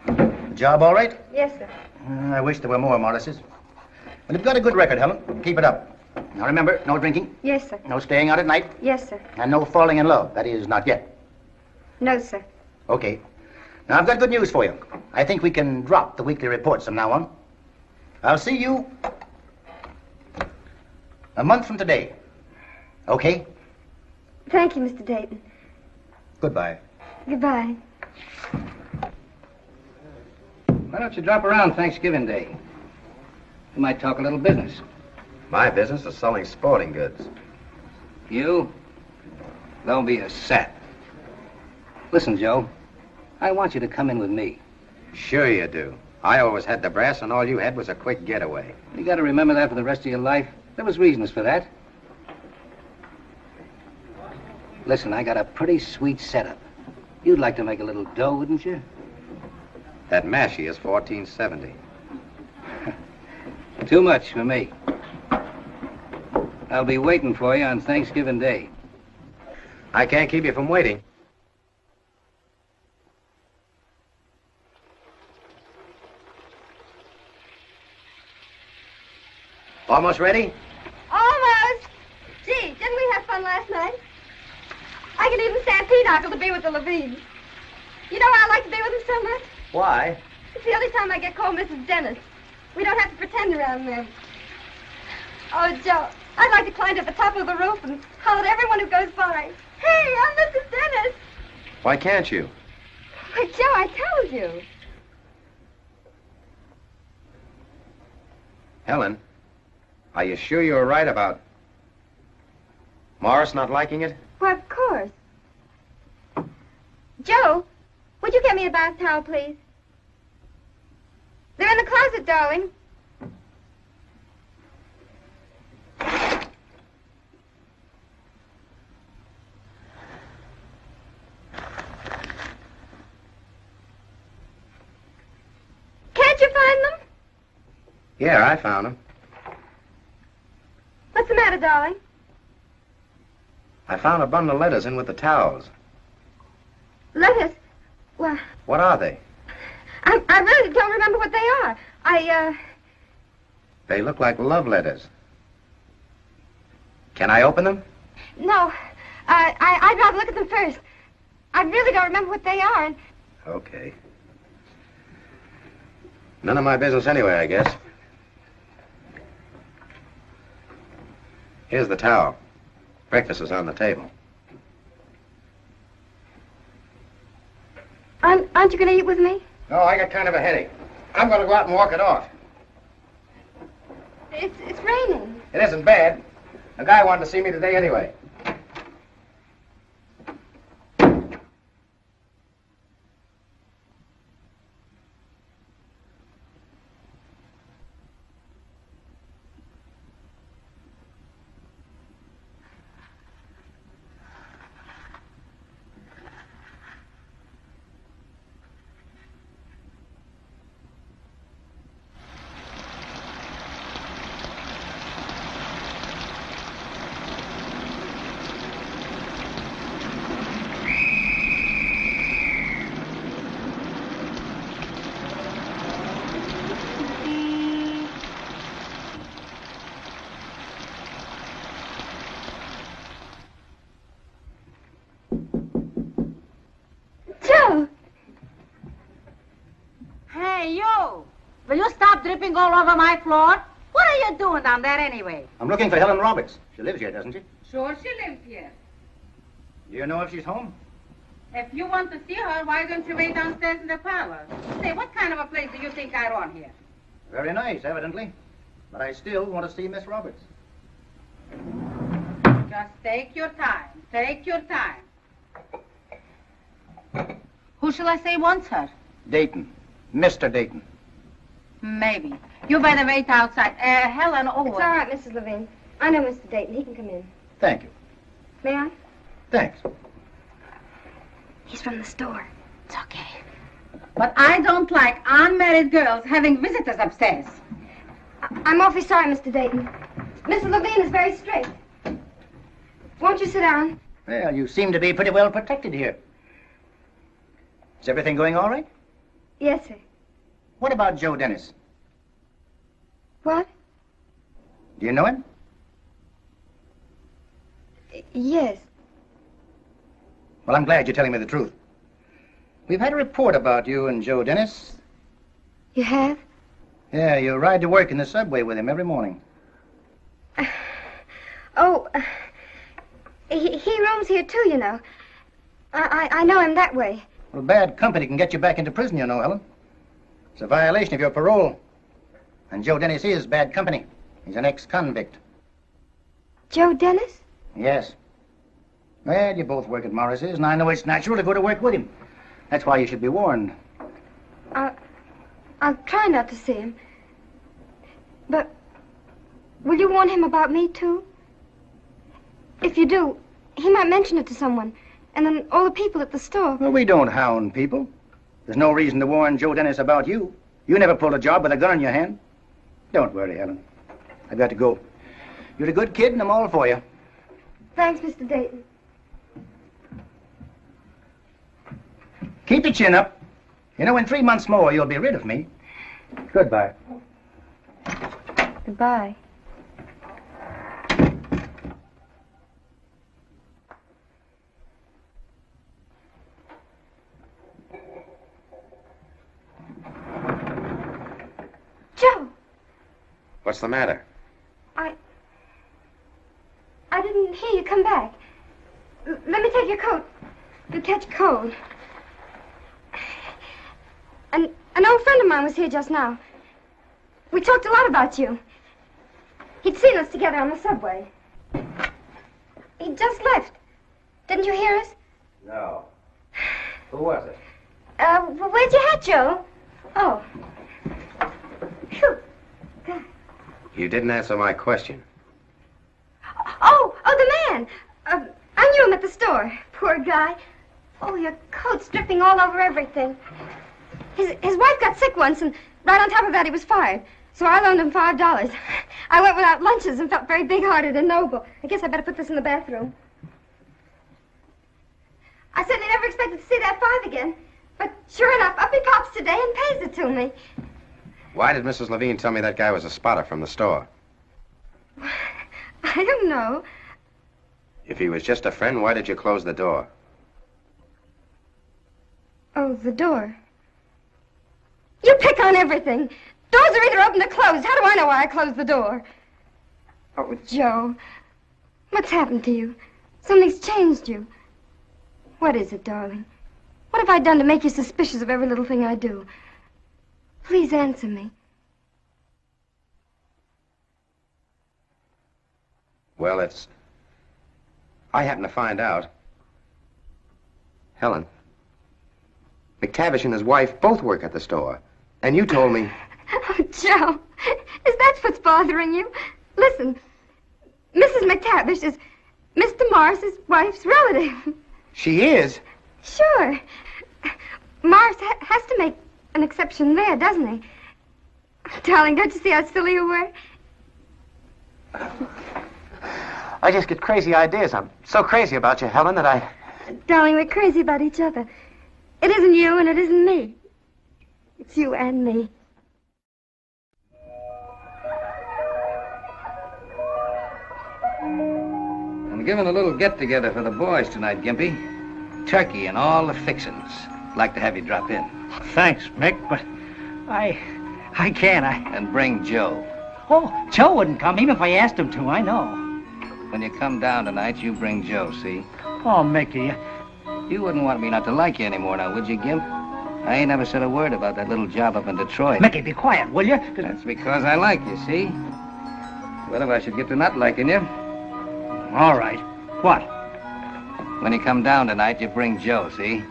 The job all right? Yes, sir. I wish there were more Morrises. Well, you've got a good record, Helen. Keep it up. Now remember, no drinking, Yes, sir. no staying out at night, Yes, sir. and no falling in love. That is, not yet. No, sir. Okay. Now, I've got good news for you. I think we can drop the weekly reports from now on. I'll see you a month from today. Okay? Thank you, Mr. Dayton. Goodbye. Goodbye. Why don't you drop around Thanksgiving Day? We might talk a little business. My business is selling sporting goods. You? Don't be a sap. Listen, Joe, I want you to come in with me. Sure you do. I always had the brass, and all you had was a quick getaway. You got to remember that for the rest of your life. There was reasons for that. Listen, I got a pretty sweet setup. You'd like to make a little dough, wouldn't you? That mashie is $14.70. Too much for me. I'll be waiting for you on Thanksgiving Day. I can't keep you from waiting. Almost ready? Almost. Gee, didn't we have fun last night? I could even stand Pinochle to be with the Levines. You know why I like to be with them so much? Why? It's the only time I get called Mrs. Dennis. We don't have to pretend around them. Oh, Joe, I'd like to climb to the top of the roof and holler at everyone who goes by. Hey, I'm Mrs. Dennis. Why can't you? Why, Joe, I told you. Helen, are you sure you were right about Morris not liking it? Why, of course. Joe, would you get me a bath towel, please? They're in the closet, darling. Can't you find them? Yeah, I found him. What's the matter, darling? I found a bundle of letters in with the towels. Letters? Well, What are they? I really don't remember what they are. They look like love letters. Can I open them? No. I'd rather look at them first. I really don't remember what they are. And Okay. None of my business anyway, I guess. Here's the towel. Breakfast is on the table. aren't you going to eat with me? No, I got kind of a headache. I'm going to go out and walk it off. It's raining. It isn't bad. A guy wanted to see me today anyway. Hey, you! Will you stop dripping all over my floor? What are you doing down there anyway? I'm looking for Helen Roberts. She lives here, doesn't she? Sure she lives here. Do you know if she's home? If you want to see her, why don't you wait downstairs in the parlor? Say, what kind of a place do you think I run here? Very nice, evidently. But I still want to see Miss Roberts. Just take your time. Take your time. Who shall I say wants her? Dayton. Mr. Dayton. Maybe. You better wait outside. Helen, over. It's all right, Mrs. Levine. I know Mr. Dayton. He can come in. Thank you. May I? Thanks. He's from the store. It's okay. But I don't like unmarried girls having visitors upstairs. I'm awfully sorry, Mr. Dayton. Mrs. Levine is very strict. Won't you sit down? Well, you seem to be pretty well protected here. Is everything going all right? Yes, sir. What about Joe Dennis? What? Do you know him? Yes. Well, I'm glad you're telling me the truth. We've had a report about you and Joe Dennis. You have? Yeah, you ride to work in the subway with him every morning. He roams here too, you know. I know him that way. Well, bad company can get you back into prison, you know, Helen. It's a violation of your parole. And Joe Dennis is bad company. He's an ex-convict. Joe Dennis? Yes. Well, you both work at Morris's, and I know it's natural to go to work with him. That's why you should be warned. I'll try not to see him. But will you warn him about me, too? If you do, he might mention it to someone. And then all the people at the store. Well, we don't hound people. There's no reason to warn Joe Dennis about you. You never pulled a job with a gun in your hand. Don't worry, Helen. I've got to go. You're a good kid, and I'm all for you. Thanks, Mr. Dayton. Keep your chin up. You know, in 3 months more, you'll be rid of me. Goodbye. Goodbye. Joe! What's the matter? I didn't hear you come back. Let me take your coat. You'll catch cold. An old friend of mine was here just now. We talked a lot about you. He'd seen us together on the subway. He just left. Didn't you hear us? No. Who was it? Where'd you hat, Joe? Oh. Phew. God. You didn't answer my question. Oh, the man. I knew him at the store. Poor guy. Oh, your coat's dripping all over everything. His wife got sick once, and right on top of that, he was fired. So I loaned him $5. I went without lunches and felt very big-hearted and noble. I guess I better put this in the bathroom. I certainly never expected to see that $5 again. But sure enough, up he pops today and pays it to me. Why did Mrs. Levine tell me that guy was a spotter from the store? I don't know. If he was just a friend, why did you close the door? Oh, the door. You pick on everything. Doors are either open or closed. How do I know why I closed the door? Oh, Joe. What's happened to you? Something's changed you. What is it, darling? What have I done to make you suspicious of every little thing I do? Please answer me. Well, I happened to find out. Helen, McTavish and his wife both work at the store. And you told me... Oh, Joe, is that what's bothering you? Listen, Mrs. McTavish is Mr. Morris's wife's relative. She is? Sure. Morris has to make an exception there, doesn't he? Darling, don't you see how silly you were? I just get crazy ideas. I'm so crazy about you, Helen, that I... Darling, we're crazy about each other. It isn't you and it isn't me. It's you and me. I'm giving a little get-together for the boys tonight, Gimpy. Turkey and all the fixings. Like to have you drop in. Thanks, Mick, but I can't. And bring Joe. Oh, Joe wouldn't come even if I asked him to, I know. When you come down tonight, you bring Joe, see? Oh, Mickey. You wouldn't want me not to like you anymore now, would you, Gimp? I ain't never said a word about that little job up in Detroit. Mickey, be quiet, will you? That's because I like you, see? What if I should get to not liking you? All right. What? When you come down tonight, you bring Joe, see?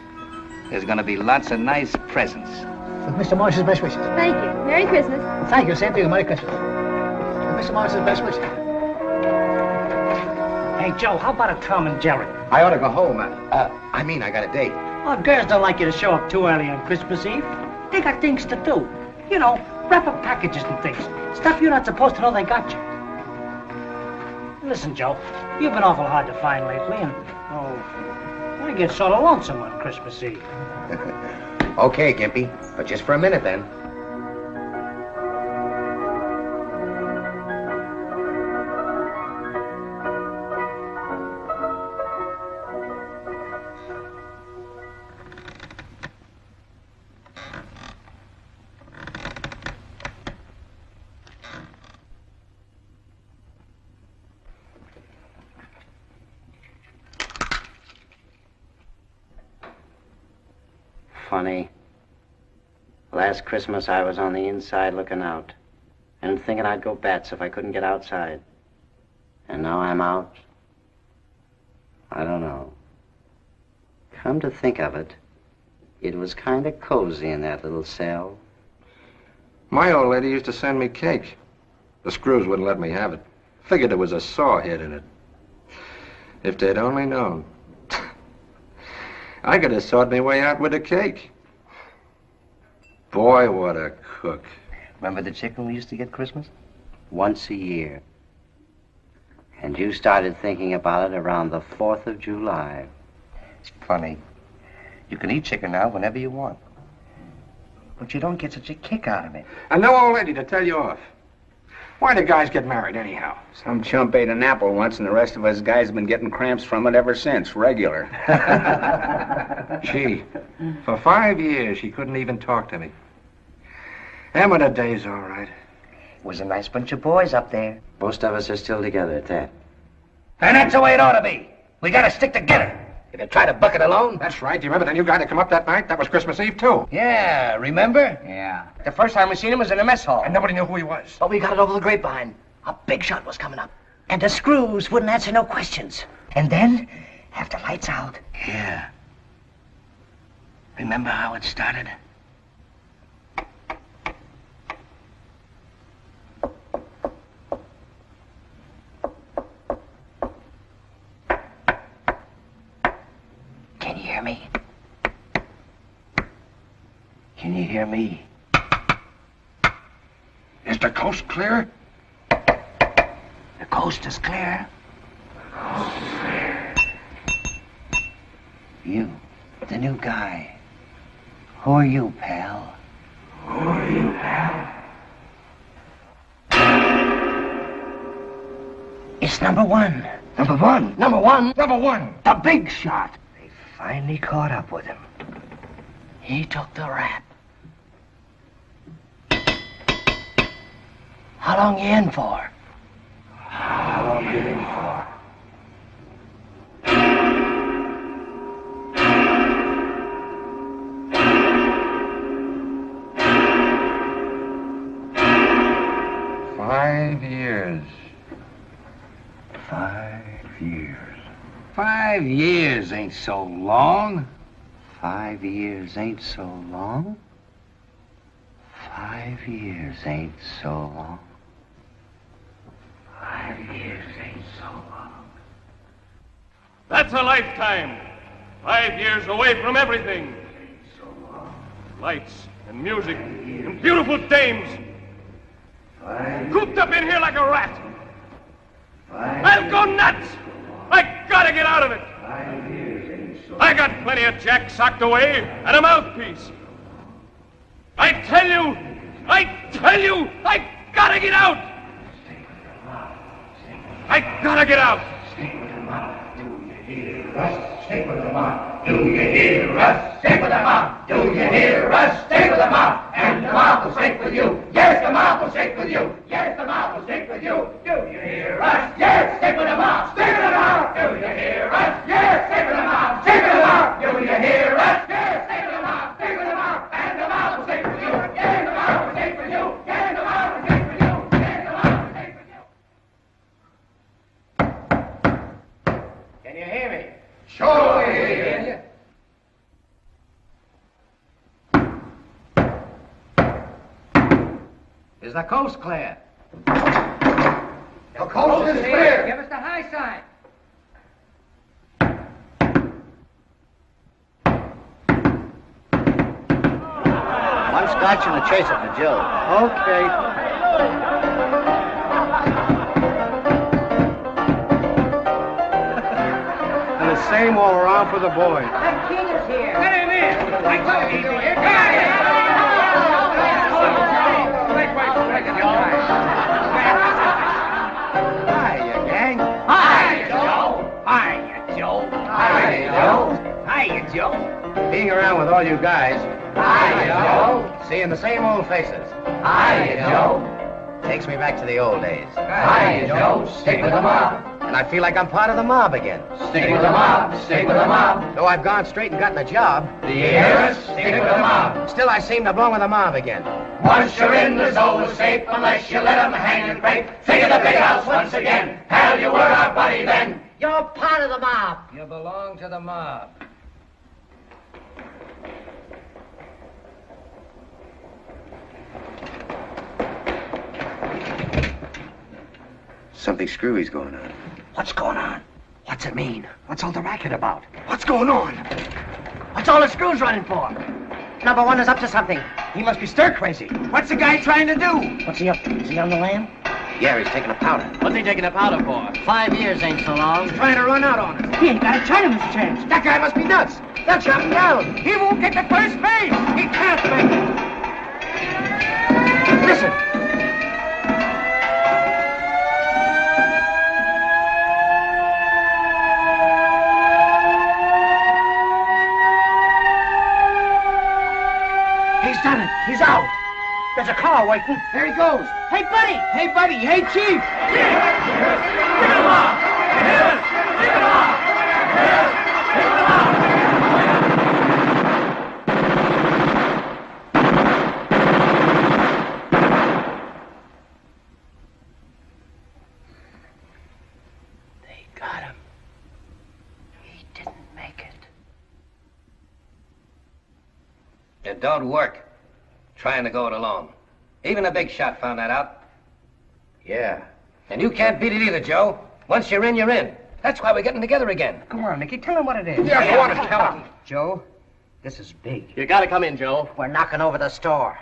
There's gonna be lots of nice presents. With Mr. Morris's best wishes. Thank you. Merry Christmas. Thank you. Same to you. Merry Christmas. With Mr. Morris's best wishes. Hey, Joe, how about a Tom and Jerry? I ought to go home. I mean, I got a date. Oh, girls don't like you to show up too early on Christmas Eve. They got things to do. You know, wrap up packages and things. Stuff you're not supposed to know they got you. Listen, Joe, you've been awful hard to find lately, and, I get sort of lonesome on Christmas Eve. Okay, Gimpy, but just for a minute then. Funny. Last Christmas I was on the inside looking out and thinking I'd go bats if I couldn't get outside. And now I'm out. I don't know. Come to think of it, it was kind of cozy in that little cell. My old lady used to send me cake. The screws wouldn't let me have it. Figured there was a saw hid in it. If they'd only known. I could have sawed my way out with a cake. Boy, what a cook. Remember the chicken we used to get Christmas? Once a year. And you started thinking about it around the 4th of July. It's funny. You can eat chicken now whenever you want. But you don't get such a kick out of it. And no old lady to tell you off. Why do guys get married anyhow? Some chump ate an apple once, and the rest of us guys have been getting cramps from it ever since, regular. Gee, for 5 years, she couldn't even talk to me. Them were the days, all right. It was a nice bunch of boys up there. Most of us are still together at that. And that's the way it ought to be. We gotta stick together. If you try to buck it alone... That's right. Do you remember the new guy that come up that night? That was Christmas Eve, too. Yeah, remember? Yeah. The first time we seen him was in a mess hall. And nobody knew who he was. But we got it over the grapevine. A big shot was coming up. And the screws wouldn't answer no questions. And then, after lights out... Yeah. Remember how it started? Can you hear me? Can you hear me? Is the coast clear? The coast is clear. You, the new guy. Who are you, pal? Who are you, pal? It's number one. Number one? Number one? Number one! The big shot. They finally caught up with him. He took the rap. How long you in for? How long you in for? Five years. 5 years. 5 years ain't so long. 5 years ain't so long. 5 years ain't so long. 5 years ain't so long. That's a lifetime. 5 years away from everything. Lights and music and beautiful dames. Cooped up in here like a rat. I'll go nuts. I gotta get out of it. I got plenty of jack socked away and a mouthpiece. I tell you, I gotta get out. I gotta get out. Stick with the mob. Do you hear us? Stick with the mob. Do you hear us? Stick with the mob. Do you hear us? Stick with the mob. And the mob will stick with you. Yes, the mob will stick with you. Yes, the mob will stick with you. Do you hear us? Yes, stick with the mob. Stick with the mob. Do you hear us? Yes, stick with the mob. Stick with the mob. Do you hear us? Yes, stick with the mob. Stick with the mob. And the mob will stick with you. Yes, the mob will stick with you. Yes, the mob will stick with you. Yes, the mob will stick with you. Can you hear me? Sure, I hear you. Is the coast clear? The coast is clear. Give us the high sign. One scotch and a chaser for Joe. Okay. And the same all around for the boys. That king is here. Get him in. I told you he's here. Hiya, gang. Hiya, Joe. Hiya, Joe. Hiya, Joe. Hiya, Joe. Being around with all you guys, Hiya, Joe. seeing the same old faces, Hiya, Joe. takes me back to the old days. Hiya, Joe. Stick with the mob. And I feel like I'm part of the mob again. Stick with the mob. Stick with the mob. Though I've gone straight and gotten a job, Do you hear us? Stick with the mob. still I seem to belong with the mob again. Once you're in, there's always safe unless you let 'em hang and break. Think of the big house once again. Pal, you were our buddy then. You're part of the mob. You belong to the mob. Something screwy's going on. What's going on? What's it mean? What's all the racket about? What's going on? What's all the screws running for? Number one is up to something. He must be stir crazy. What's the guy trying to do? What's he up to? Is he on the lam? Yeah, he's taking a powder. What's he taking a powder for? 5 years ain't so long. He's trying to run out on us. He ain't got a Chinaman's chance. That guy must be nuts. They'll shut him down. He won't get to first base. He can't make it. Listen. He's done it. He's out. There's a car waiting. There he goes. Hey, buddy. Hey, buddy. Hey, Chief. Get him off! Get him off! They got him. He didn't make it. It don't work. Trying to go it alone. Even a big shot found that out. Yeah. And you can't beat it either, Joe. Once you're in, you're in. That's why we're getting together again. Come on, Mickey. Tell him what it is. Yeah, go on and tell him. Joe, this is big. You gotta come in, Joe. We're knocking over the store.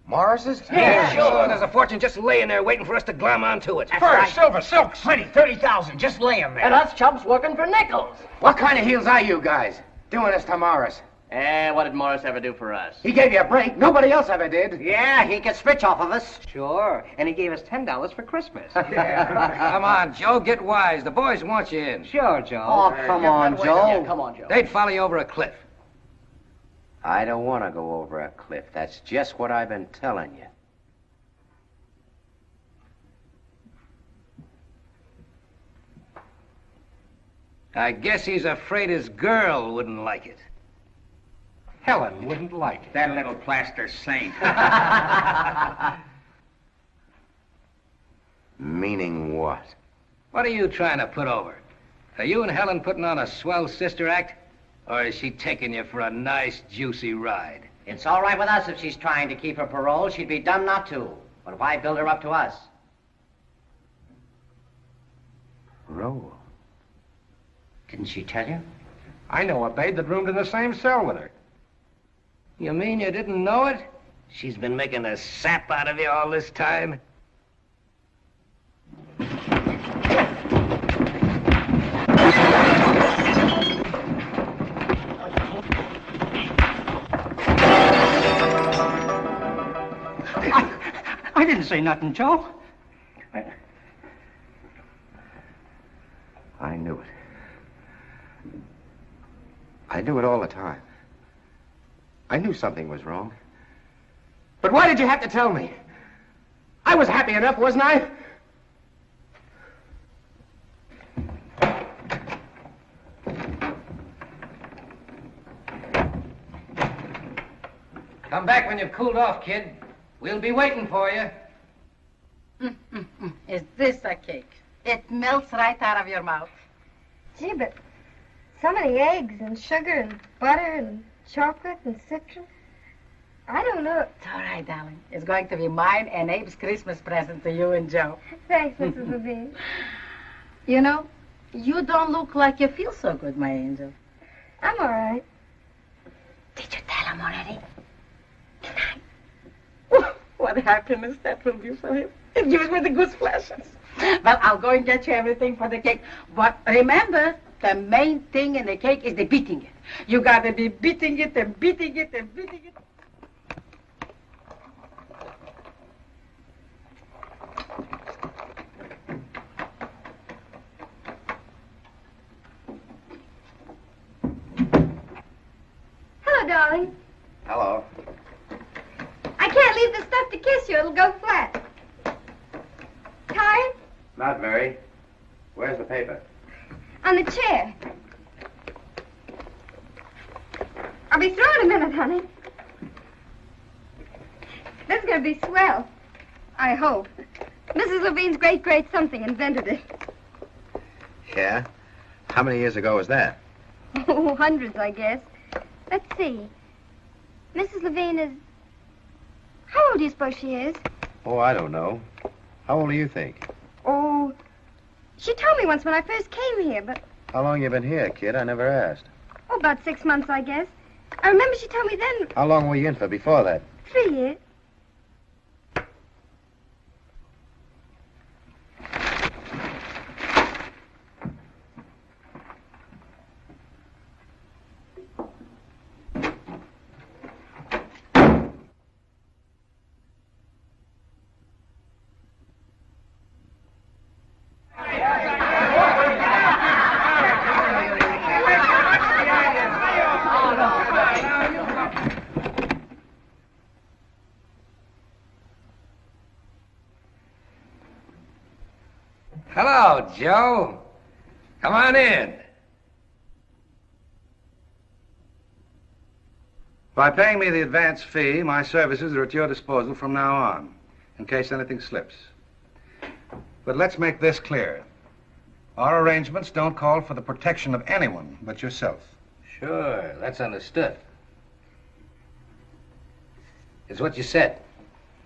Morris's? Yeah, sure. There's a fortune just laying there waiting for us to glom onto it. Furs, silver, silks. 30,000. Just lay 'em there. And us chumps working for nickels. What kind of heels are you guys? Doing this to Morris. And what did Morris ever do for us? He gave you a break. Nobody else ever did. Yeah, he gets rich off of us. Sure. And he gave us $10 for Christmas. Come on, Joe, get wise. The boys want you in. Sure, Joe. Oh, come on, Joe. Yeah, come on, Joe. They'd follow you over a cliff. I don't want to go over a cliff. That's just what I've been telling you. I guess he's afraid his girl wouldn't like it. Helen wouldn't like it. That little plaster saint. Meaning what? What are you trying to put over? Are you and Helen putting on a swell sister act? Or is she taking you for a nice, juicy ride? It's all right with us if she's trying to keep her parole. She'd be dumb not to. But why build her up to us? Parole? Didn't she tell you? I know a babe that roomed in the same cell with her. You mean you didn't know it? She's been making a sap out of you all this time? I didn't say nothing, Joe. I knew it. I knew it all the time. I knew something was wrong. But why did you have to tell me? I was happy enough, wasn't I? Come back when you've cooled off, kid. We'll be waiting for you. Is this a cake? It melts right out of your mouth. Gee, but so many eggs and sugar and butter and chocolate and citrus. I don't know. It's all right, darling. It's going to be mine and Abe's Christmas present to you and Joe. Thanks, Mrs. Levine. You know, you don't look like you feel so good, my angel. I'm all right. Did you tell him already? What happiness that will be for him. It gives me the goose flashes. Well, I'll go and get you everything for the cake. But remember, the main thing in the cake is the beating it. You gotta be beating it and beating it and beating it. Hello, darling. Hello. I can't leave the stuff to kiss you. It'll go flat. Tired? Not very. Where's the paper? On the chair. I'll be through in a minute, honey. This is going to be swell. I hope. Mrs. Levine's great something invented it. Yeah? How many years ago was that? Oh, hundreds, I guess. Let's see. Mrs. Levine is... How old do you suppose she is? Oh, I don't know. How old do you think? Oh, she told me once when I first came here, but... How long you been here, kid? I never asked. Oh, about 6 months, I guess. I remember she told me then... How long were you in for before that? 3 years. Hello, Joe. Come on in. By paying me the advance fee, my services are at your disposal from now on, in case anything slips. But let's make this clear. Our arrangements don't call for the protection of anyone but yourself. Sure, that's understood. It's what you said.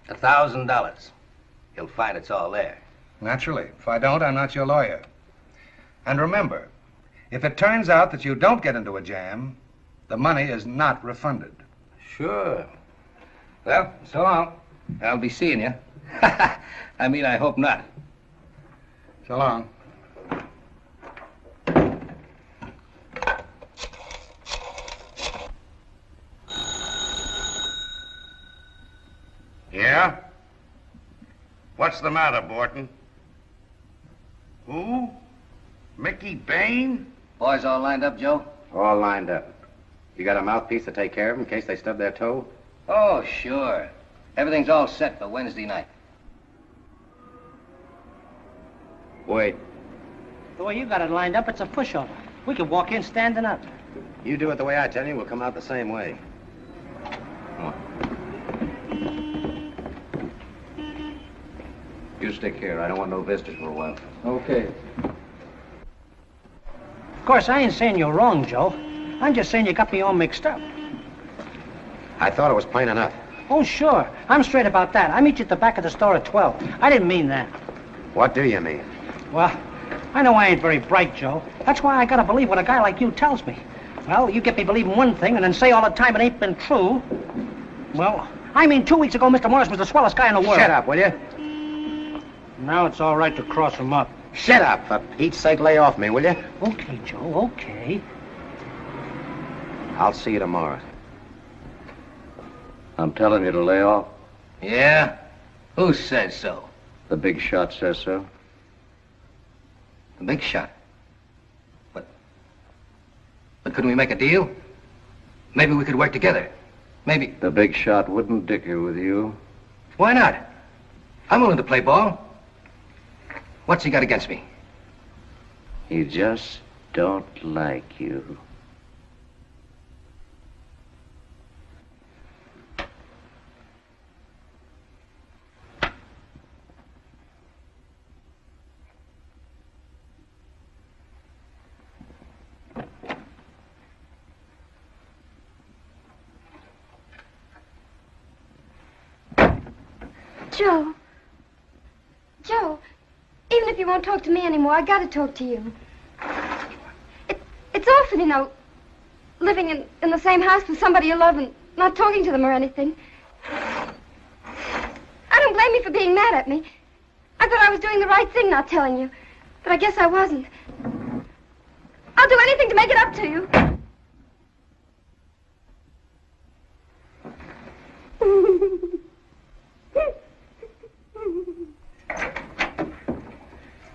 $1,000. You'll find it's all there. Naturally. If I don't, I'm not your lawyer. And remember, if it turns out that you don't get into a jam, the money is not refunded. Sure. Well, so long. I'll be seeing you. I mean, I hope not. So long. Yeah? What's the matter, Borton? Who? Mickey Bain? Boys all lined up, Joe? All lined up. You got a mouthpiece to take care of in case they stub their toe? Oh, sure. Everything's all set for Wednesday night. Wait. The way you got it lined up, it's a pushover. We can walk in standing up. You do it the way I tell you, we'll come out the same way. Come on. You stick here. I don't want no visitors for a while. Okay. Of course, I ain't saying you're wrong, Joe. I'm just saying you got me all mixed up. I thought it was plain enough. Oh, sure. I'm straight about that. I meet you at the back of the store at 12. I didn't mean that. What do you mean? Well, I know I ain't very bright, Joe. That's why I gotta believe what a guy like you tells me. Well, you get me believing one thing and then say all the time it ain't been true. Well, I mean, 2 weeks ago, Mr. Morris was the swellest guy in the world. Shut up, will you? Now it's all right to cross him up. Shut up. For Pete's sake, lay off me, will you? Okay, Joe, okay. I'll see you tomorrow. I'm telling you to lay off. Yeah? Who says so? The big shot says so. The big shot? But couldn't we make a deal? Maybe we could work together. Maybe... The big shot wouldn't dicker with you. Why not? I'm willing to play ball. What's he got against me? He just don't like you. Joe. Joe, even if you won't talk to me anymore, I gotta talk to you. It's awful, you know, living in the same house with somebody you love and not talking to them or anything. I don't blame you for being mad at me. I thought I was doing the right thing not telling you, but I guess I wasn't. I'll do anything to make it up to you.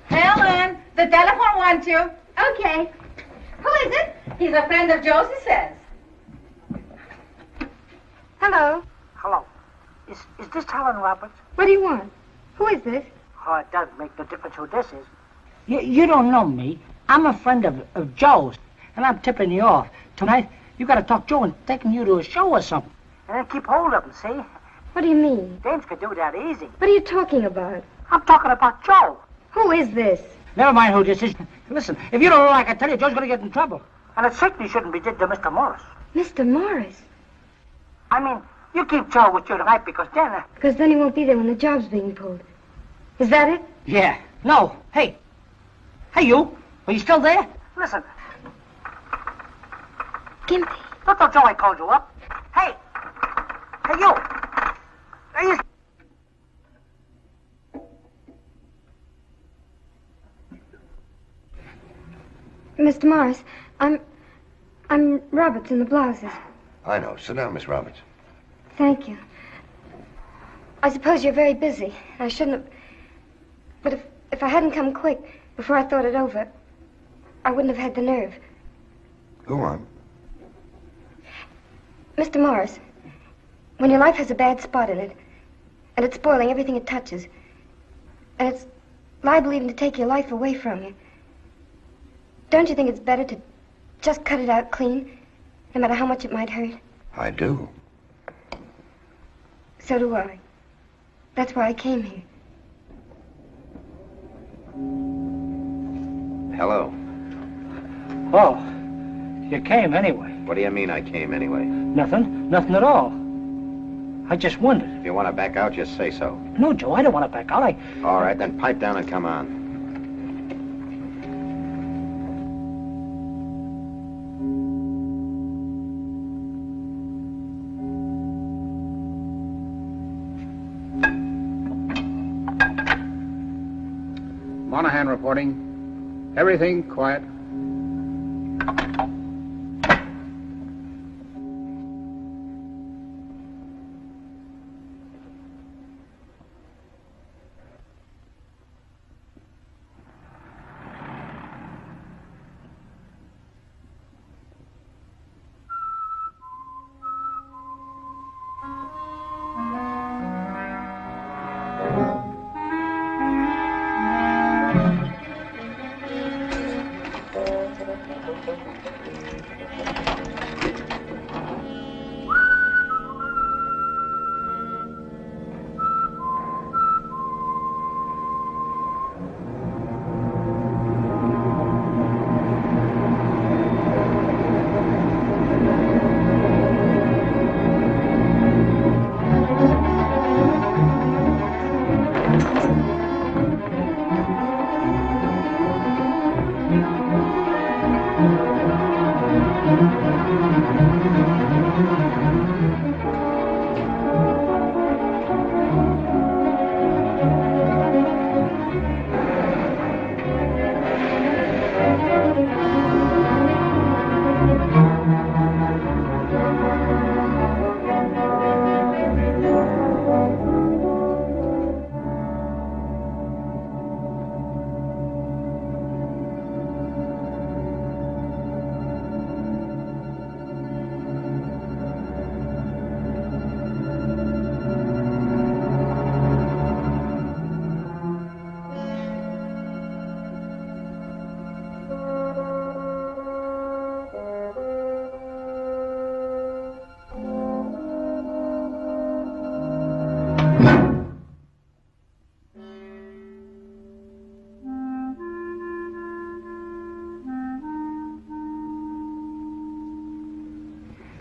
Helen, the telephone wants you. Okay. Who is it? He's a friend of Josie says. Hello. Hello. Is this Helen Roberts? What do you want? Who is this? Oh, it doesn't make no difference who this is. You don't know me. I'm a friend of Joe's, and I'm tipping you off. Tonight, you gotta talk Joe and taking you to a show or something. And then keep hold of him, see? What do you mean? Dames could do that easy. What are you talking about? I'm talking about Joe. Who is this? Never mind who this is. Listen, if you don't know like I tell you, Joe's gonna get in trouble. And it certainly shouldn't be did to Mr. Morris. Mr. Morris? I mean, you keep Joe with you tonight because then... Because then he won't be there when the job's being pulled. Is that it? Yeah. No. Hey. Hey, you. Are you still there? Listen. Gimpy. Don't tell Joe I called you up. Hey. Hey, you. Mr. Morris, I'm Roberts in the blouses. I know. Sit down, Miss Roberts. Thank you. I suppose you're very busy. I shouldn't have... But if I hadn't come quick, before I thought it over, I wouldn't have had the nerve. Go on. Mr. Morris, when your life has a bad spot in it, and it's spoiling everything it touches, and it's liable even to take your life away from you, don't you think it's better to just cut it out clean, no matter how much it might hurt? I do. So do I. That's why I came here. Hello. Oh, you came anyway. What do you mean I came anyway? Nothing at all. I just wondered. If you want to back out, just say so. No, Joe, I don't want to back out. All right, then pipe down and come on. Monahan reporting. Everything quiet.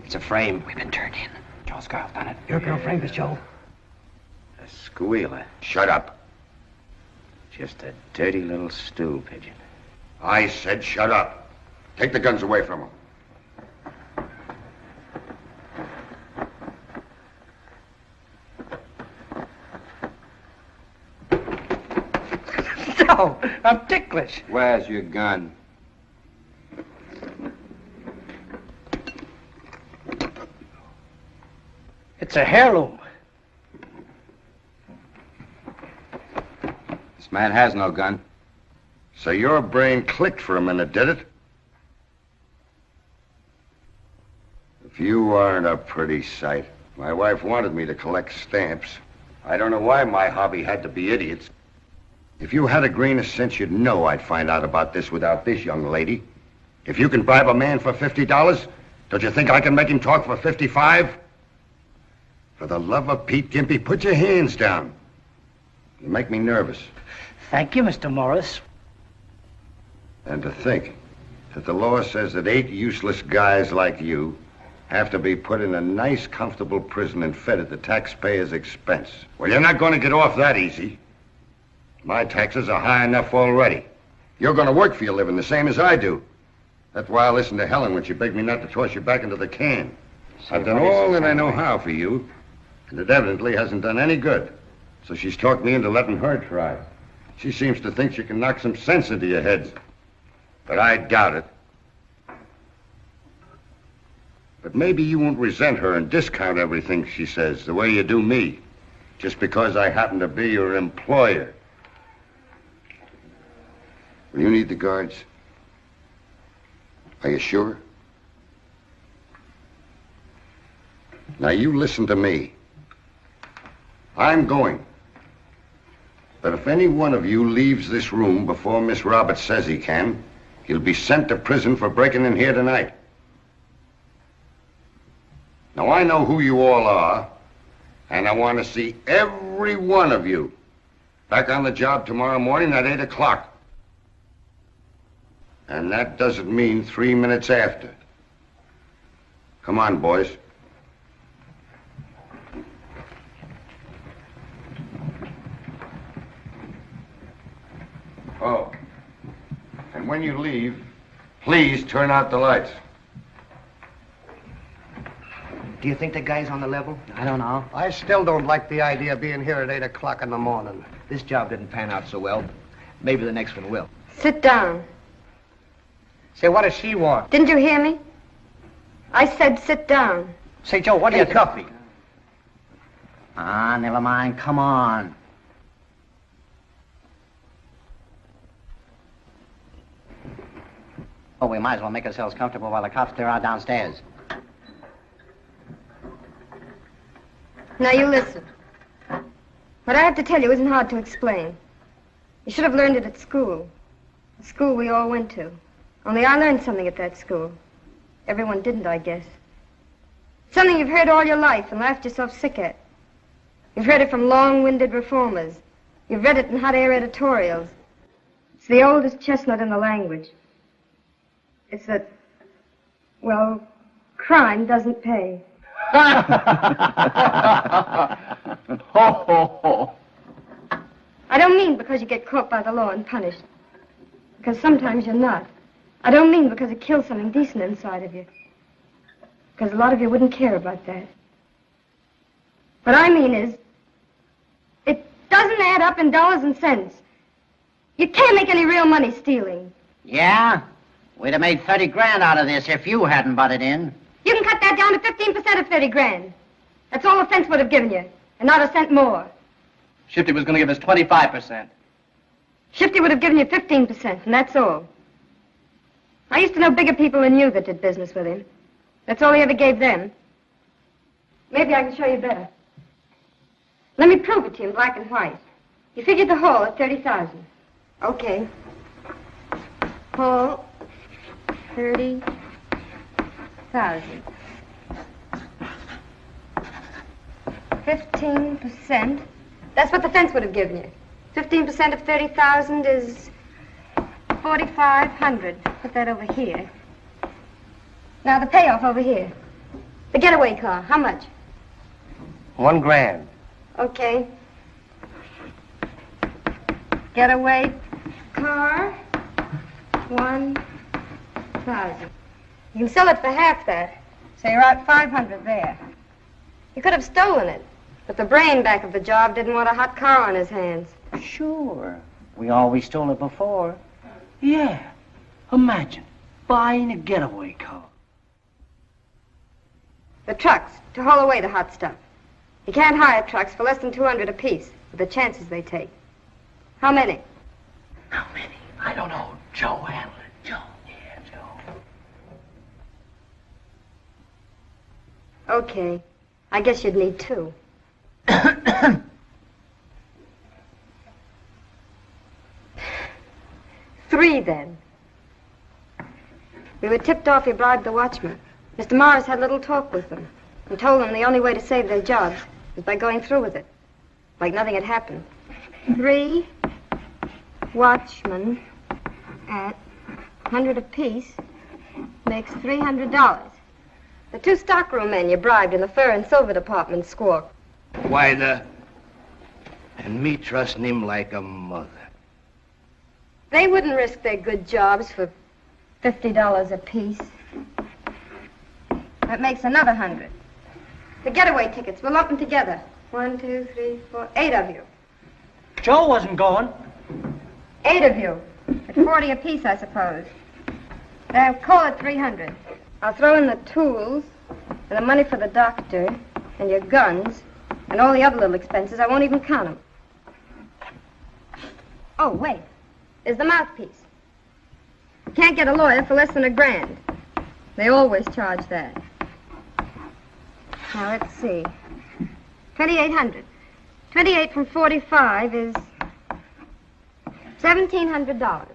It's a frame. We've been turned in. Joe's girl done it. Your girl framed us, Joe. A squealer. Shut up. Just a dirty little stool pigeon. I said shut up. Take the guns away from him. No, I'm ticklish. Where's your gun? It's a heirloom. This man has no gun. So your brain clicked for a minute, did it? If you aren't a pretty sight. My wife wanted me to collect stamps. I don't know why my hobby had to be idiots. If you had a grain of sense, you'd know I'd find out about this without this young lady. If you can bribe a man for $50, don't you think I can make him talk for 55? For the love of Pete Gimpy, put your hands down. You make me nervous. Thank you, Mr. Morris. And to think that the law says that 8 useless guys like you have to be put in a nice, comfortable prison and fed at the taxpayer's expense. Well, you're not going to get off that easy. My taxes are high enough already. You're going to work for your living the same as I do. That's why I listened to Helen when she begged me not to toss you back into the can. I've done all that I know how for you. And it evidently hasn't done any good. So she's talked me into letting her try. She seems to think she can knock some sense into your heads. But I doubt it. But maybe you won't resent her and discount everything she says the way you do me, just because I happen to be your employer. Will you need the guards? Are you sure? Now you listen to me. I'm going. But if any one of you leaves this room before Miss Roberts says he can, he'll be sent to prison for breaking in here tonight. Now, I know who you all are, and I want to see every one of you back on the job tomorrow morning at 8 o'clock. And that doesn't mean 3 minutes after. Come on, boys. Oh, and when you leave, please turn out the lights. Do you think the guy's on the level? I don't know. I still don't like the idea of being here at 8 o'clock in the morning. This job didn't pan out so well. Maybe the next one will. Sit down. Say, what does she want? Didn't you hear me? I said sit down. Say, Joe, what do you coffee? Ah, never mind. Come on. Oh, we might as well make ourselves comfortable while the cops clear out downstairs. Now you listen. What I have to tell you isn't hard to explain. You should have learned it at school. The school we all went to. Only I learned something at that school. Everyone didn't, I guess. Something you've heard all your life and laughed yourself sick at. You've heard it from long-winded reformers. You've read it in hot air editorials. It's the oldest chestnut in the language. It's that, well, crime doesn't pay. Ho, ho, ho. I don't mean because you get caught by the law and punished. Because sometimes you're not. I don't mean because it kills something decent inside of you. Because a lot of you wouldn't care about that. What I mean is, it doesn't add up in dollars and cents. You can't make any real money stealing. Yeah? We'd have made 30 grand out of this if you hadn't butted in. You can cut that down to 15% of 30 grand. That's all the fence would have given you, and not a cent more. Shifty was going to give us 25%. Shifty would have given you 15%, and that's all. I used to know bigger people than you that did business with him. That's all he ever gave them. Maybe I can show you better. Let me prove it to you in black and white. You figured the haul at 30,000. Okay. Haul, 30,000. 15%. That's what the fence would have given you. 15% of 30,000 is 4,500. Put that over here. Now the payoff over here. The getaway car. How much? $1 grand. Okay. Getaway car. 1,000. You can sell it for half that. So you're out 500 there. You could have stolen it, but the brain back of the job didn't want a hot car on his hands. Sure. We always stole it before. Yeah. Imagine buying a getaway car. The trucks, to haul away the hot stuff. You can't hire trucks for less than 200 apiece, with the chances they take. How many? How many? I don't know. Joe handle it. Joe. Yeah, Joe. Okay. I guess you'd need 2. 3, then. We were tipped off you bribed the watchman. Mr. Morris had a little talk with them and told them the only way to save their jobs was by going through with it, like nothing had happened. 3 watchmen at 100 apiece makes $300. The 2 stockroom men you bribed in the fur and silver department squawk. Why, and me trusting him like a mother. They wouldn't risk their good jobs for $50 apiece. That makes another 100. The getaway tickets. We'll lump them together. 1, 2, 3, 4, 8 of you. Joe wasn't going. 8 of you. At 40 apiece, I suppose. I'll call it 300. I'll throw in the tools, and the money for the doctor, and your guns, and all the other little expenses. I won't even count them. Oh, wait. There's the mouthpiece. You can't get a lawyer for less than $1,000. They always charge that. Now, let's see. 2,800. 28 from 45 is $1,700.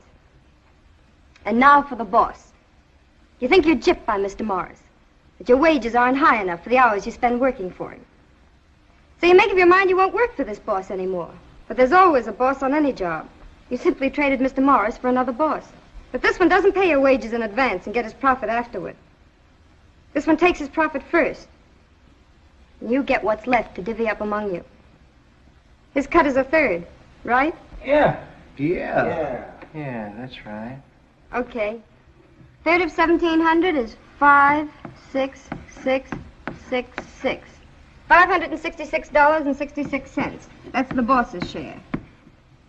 And now for the boss. You think you're gypped by Mr. Morris, that your wages aren't high enough for the hours you spend working for him. So you make up your mind you won't work for this boss anymore. But there's always a boss on any job. You simply traded Mr. Morris for another boss. But this one doesn't pay your wages in advance and get his profit afterward. This one takes his profit first. And you get what's left to divvy up among you. His cut is 1/3, right? Yeah. Yeah, that's right. Okay. 1/3 of 1,700 is 5, 6, 6, 6, 6. $566.66. That's the boss's share.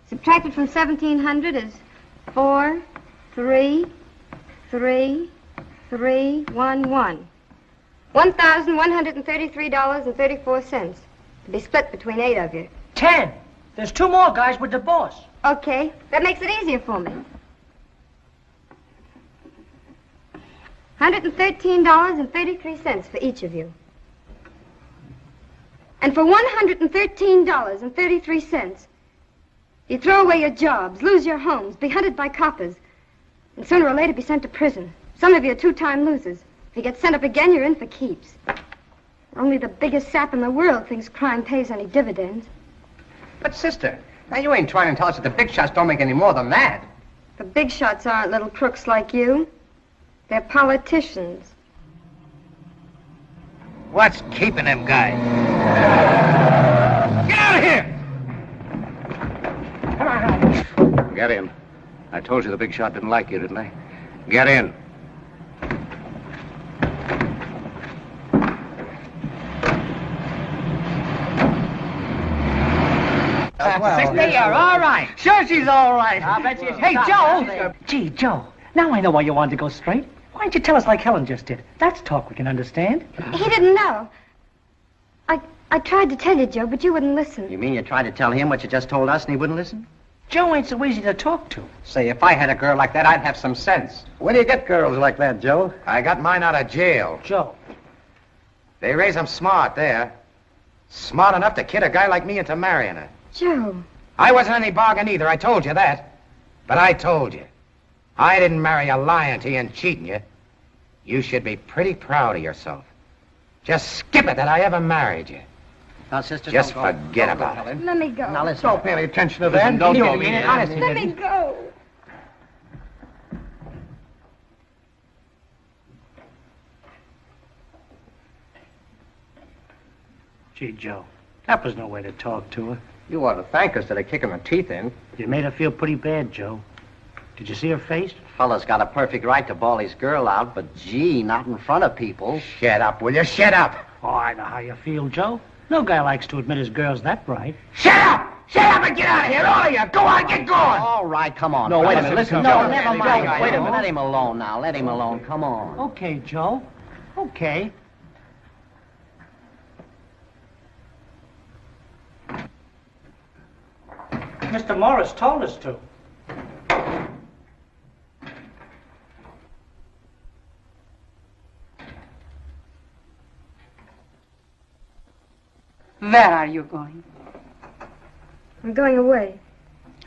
Subtracted from 1,700 is 4, 3, 3, 3, 1, 1. $1,133.34 to be split between 8 of you. 10. There's 2 more guys with the boss. Okay, that makes it easier for me. $113.33 for each of you. And for $113.33, you throw away your jobs, lose your homes, be hunted by coppers, and sooner or later be sent to prison. Some of you are 2-time losers. If you get sent up again, you're in for keeps. Only the biggest sap in the world thinks crime pays any dividends. But, sister, now you ain't trying to tell us that the big shots don't make any more than that. The big shots aren't little crooks like you. They're politicians. What's keeping them guys? Get out of here! Come on. Get in. I told you the big shot didn't like you, didn't I? Get in. Sister, you're all right. Sure she's all right. I bet she's... Hey, Joe! Gee, Joe, now I know why you wanted to go straight. Why didn't you tell us like Helen just did? That's talk we can understand. He didn't know. I tried to tell you, Joe, but you wouldn't listen. You mean you tried to tell him what you just told us and he wouldn't listen? Joe ain't so easy to talk to. Say, if I had a girl like that, I'd have some sense. Where do you get girls like that, Joe? I got mine out of jail. Joe. They raise them smart there. Smart enough to kid a guy like me into marrying her. Joe. I wasn't any bargain either, I told you that. But I told you. I didn't marry you lying to you and cheating you. You should be pretty proud of yourself. Just skip it that I ever married you. Now, sisters, just don't go. forget Don't go, about it. Helen. Let me go. Now, listen. Don't pay any attention to that. Don't You go. mean it, Yeah. honestly. Let me go. Gee, Joe, that was no way to talk to her. You ought to thank us that are kicking her teeth in. You made her feel pretty bad, Joe. Did you see her face? Fella's got a perfect right to bawl his girl out, but gee, not in front of people. Shut up, will you? Shut up. Oh, I know how you feel, Joe. No guy likes to admit his girl's that bright. Shut up! Shut up and get out of here, all of you! Go on, get going! All right, come on. No, wait a fellas. minute, listen, No, Joe. never mind. Joe, Wait a minute. Let him alone now. Let him alone. Come on. Okay, Joe. Okay. Mr. Morris told us to. Where are you going? I'm going away.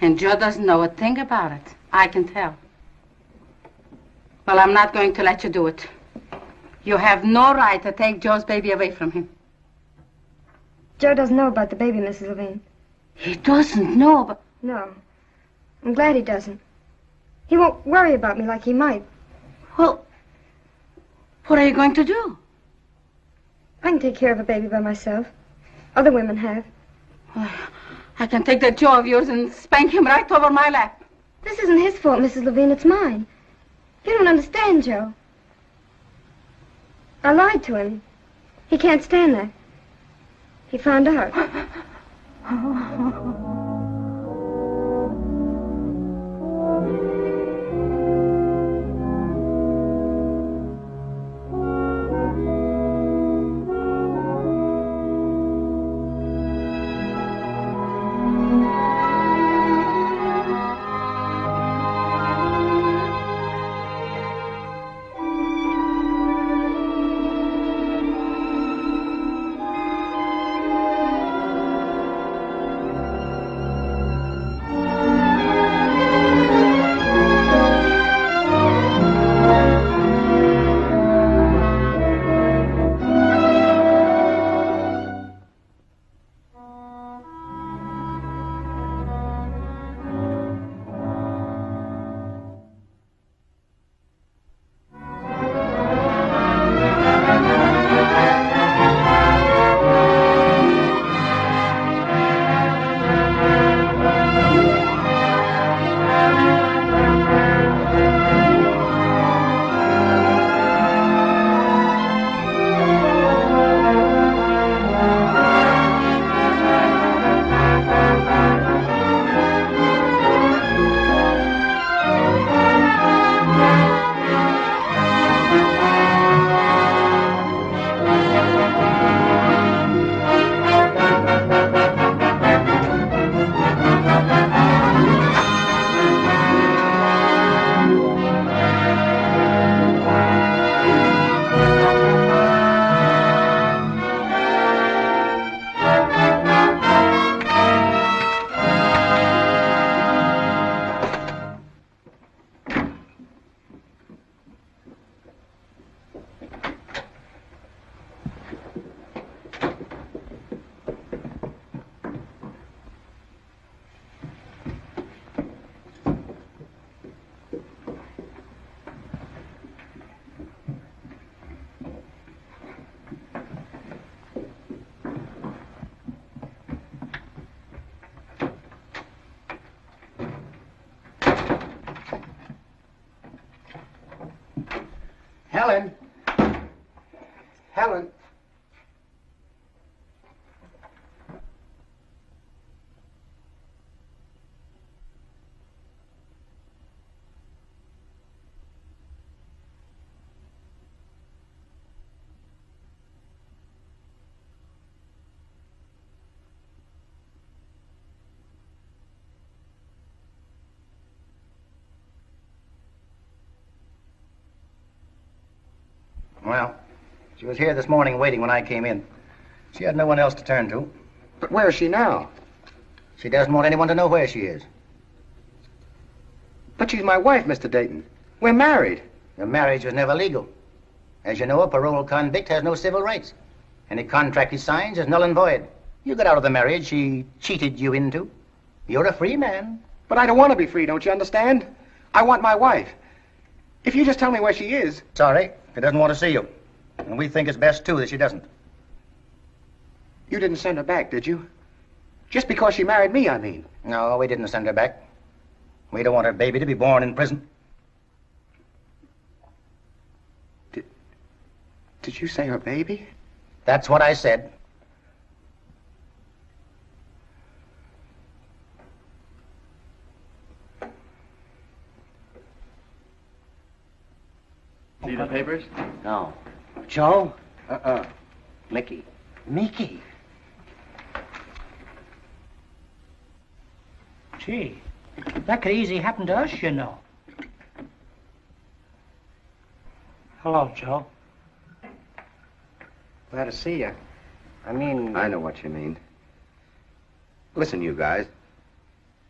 And Joe doesn't know a thing about it. I can tell. Well, I'm not going to let you do it. You have no right to take Joe's baby away from him. Joe doesn't know about the baby, Mrs. Levine. He doesn't know, but... No. I'm glad he doesn't. He won't worry about me like he might. Well, what are you going to do? I can take care of a baby by myself. Other women have. I can take that Joe of yours and spank him right over my lap. This isn't his fault, Mrs. Levine. It's mine. You don't understand, Joe. I lied to him. He can't stand that. He found out. Helen. Helen. Well, she was here this morning waiting when I came in. She had no one else to turn to. But where is she now? She doesn't want anyone to know where she is. But she's my wife, Mr. Dayton. We're married. The marriage was never legal. As you know, a parole convict has no civil rights. Any contract he signs is null and void. You got out of the marriage she cheated you into. You're a free man. But I don't want to be free, don't you understand? I want my wife. If you just tell me where she is... Sorry, she doesn't want to see you. And we think it's best, too, that she doesn't. You didn't send her back, did you? Just because she married me, I mean. No, we didn't send her back. We don't want her baby to be born in prison. Did you say her baby? That's what I said. See the papers? No. Joe? Mickey. Mickey? Gee, that could easily happen to us, you know. Hello, Joe. Glad to see you. I know what you mean. Listen, you guys.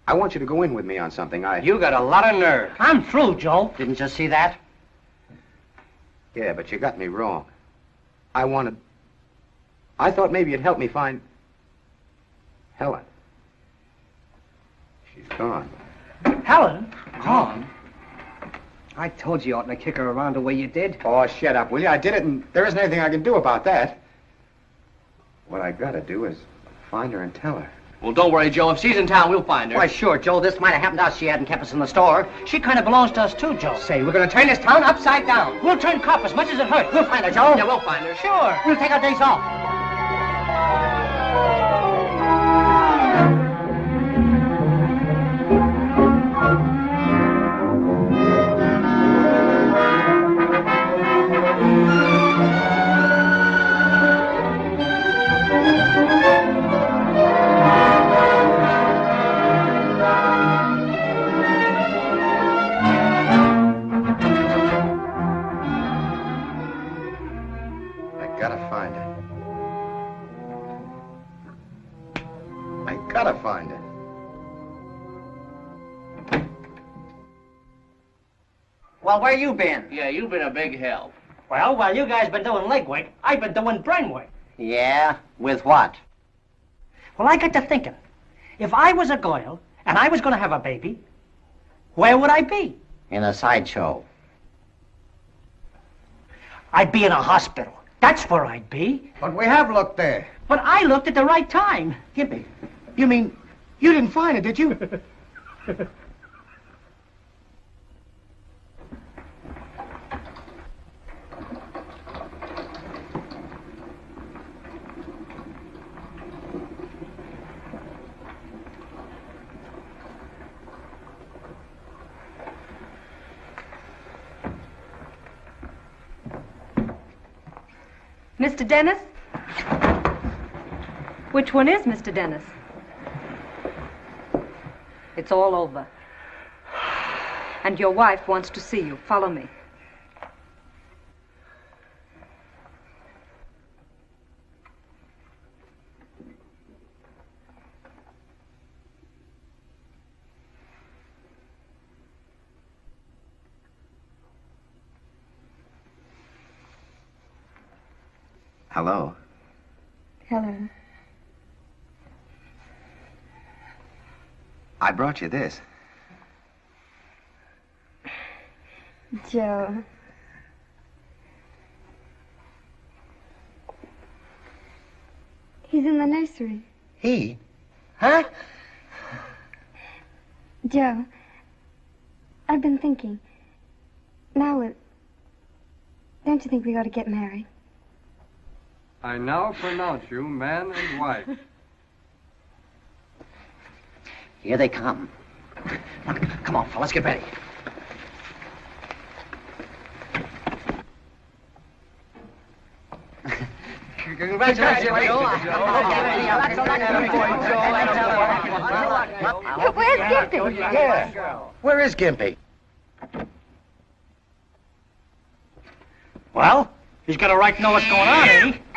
I want you to go in with me on something. You got a lot of nerve. I'm through, Joe. Didn't you see that? Yeah, but you got me wrong. I thought maybe you'd help me find Helen. She's gone. Helen? Gone? I told you oughtn't to kick her around the way you did. Oh, shut up, will you? I did it, and there isn't anything I can do about that. What I gotta do is find her and tell her. Well, don't worry, Joe. If she's in town, we'll find her. Why, sure, Joe. This might have happened to us. She hadn't kept us in the store. She kind of belongs to us, too, Joe. Say, we're going to turn this town upside down. We'll turn cop as much as it hurts. We'll find her, Joe. Yeah, we'll find her. Sure. We'll take our days off. gotta find her. I gotta find her. Well, where you been? Yeah, you've been a big help. Well, while you guys been doing leg work, I've been doing brain work. Yeah? With what? Well, I got to thinking. If I was a girl and I was going to have a baby, where would I be? In a sideshow. I'd be in a hospital. That's where I'd be. But we have looked there. But I looked at the right time. Gimpy, you mean you didn't find it, did you? Mr. Dennis? Which one is Mr. Dennis? It's all over. And your wife wants to see you. Follow me. Hello. Helen. I brought you this. Joe. He's in the nursery. He? Huh? Joe, I've been thinking. Now, don't you think we ought to get married? I now pronounce you man and wife. Here they come. Come on, fellas, get ready. Congratulations, Where's Gimpy? Yeah. Where is Gimpy? Well, he's got a right to know what's going on, ain't he?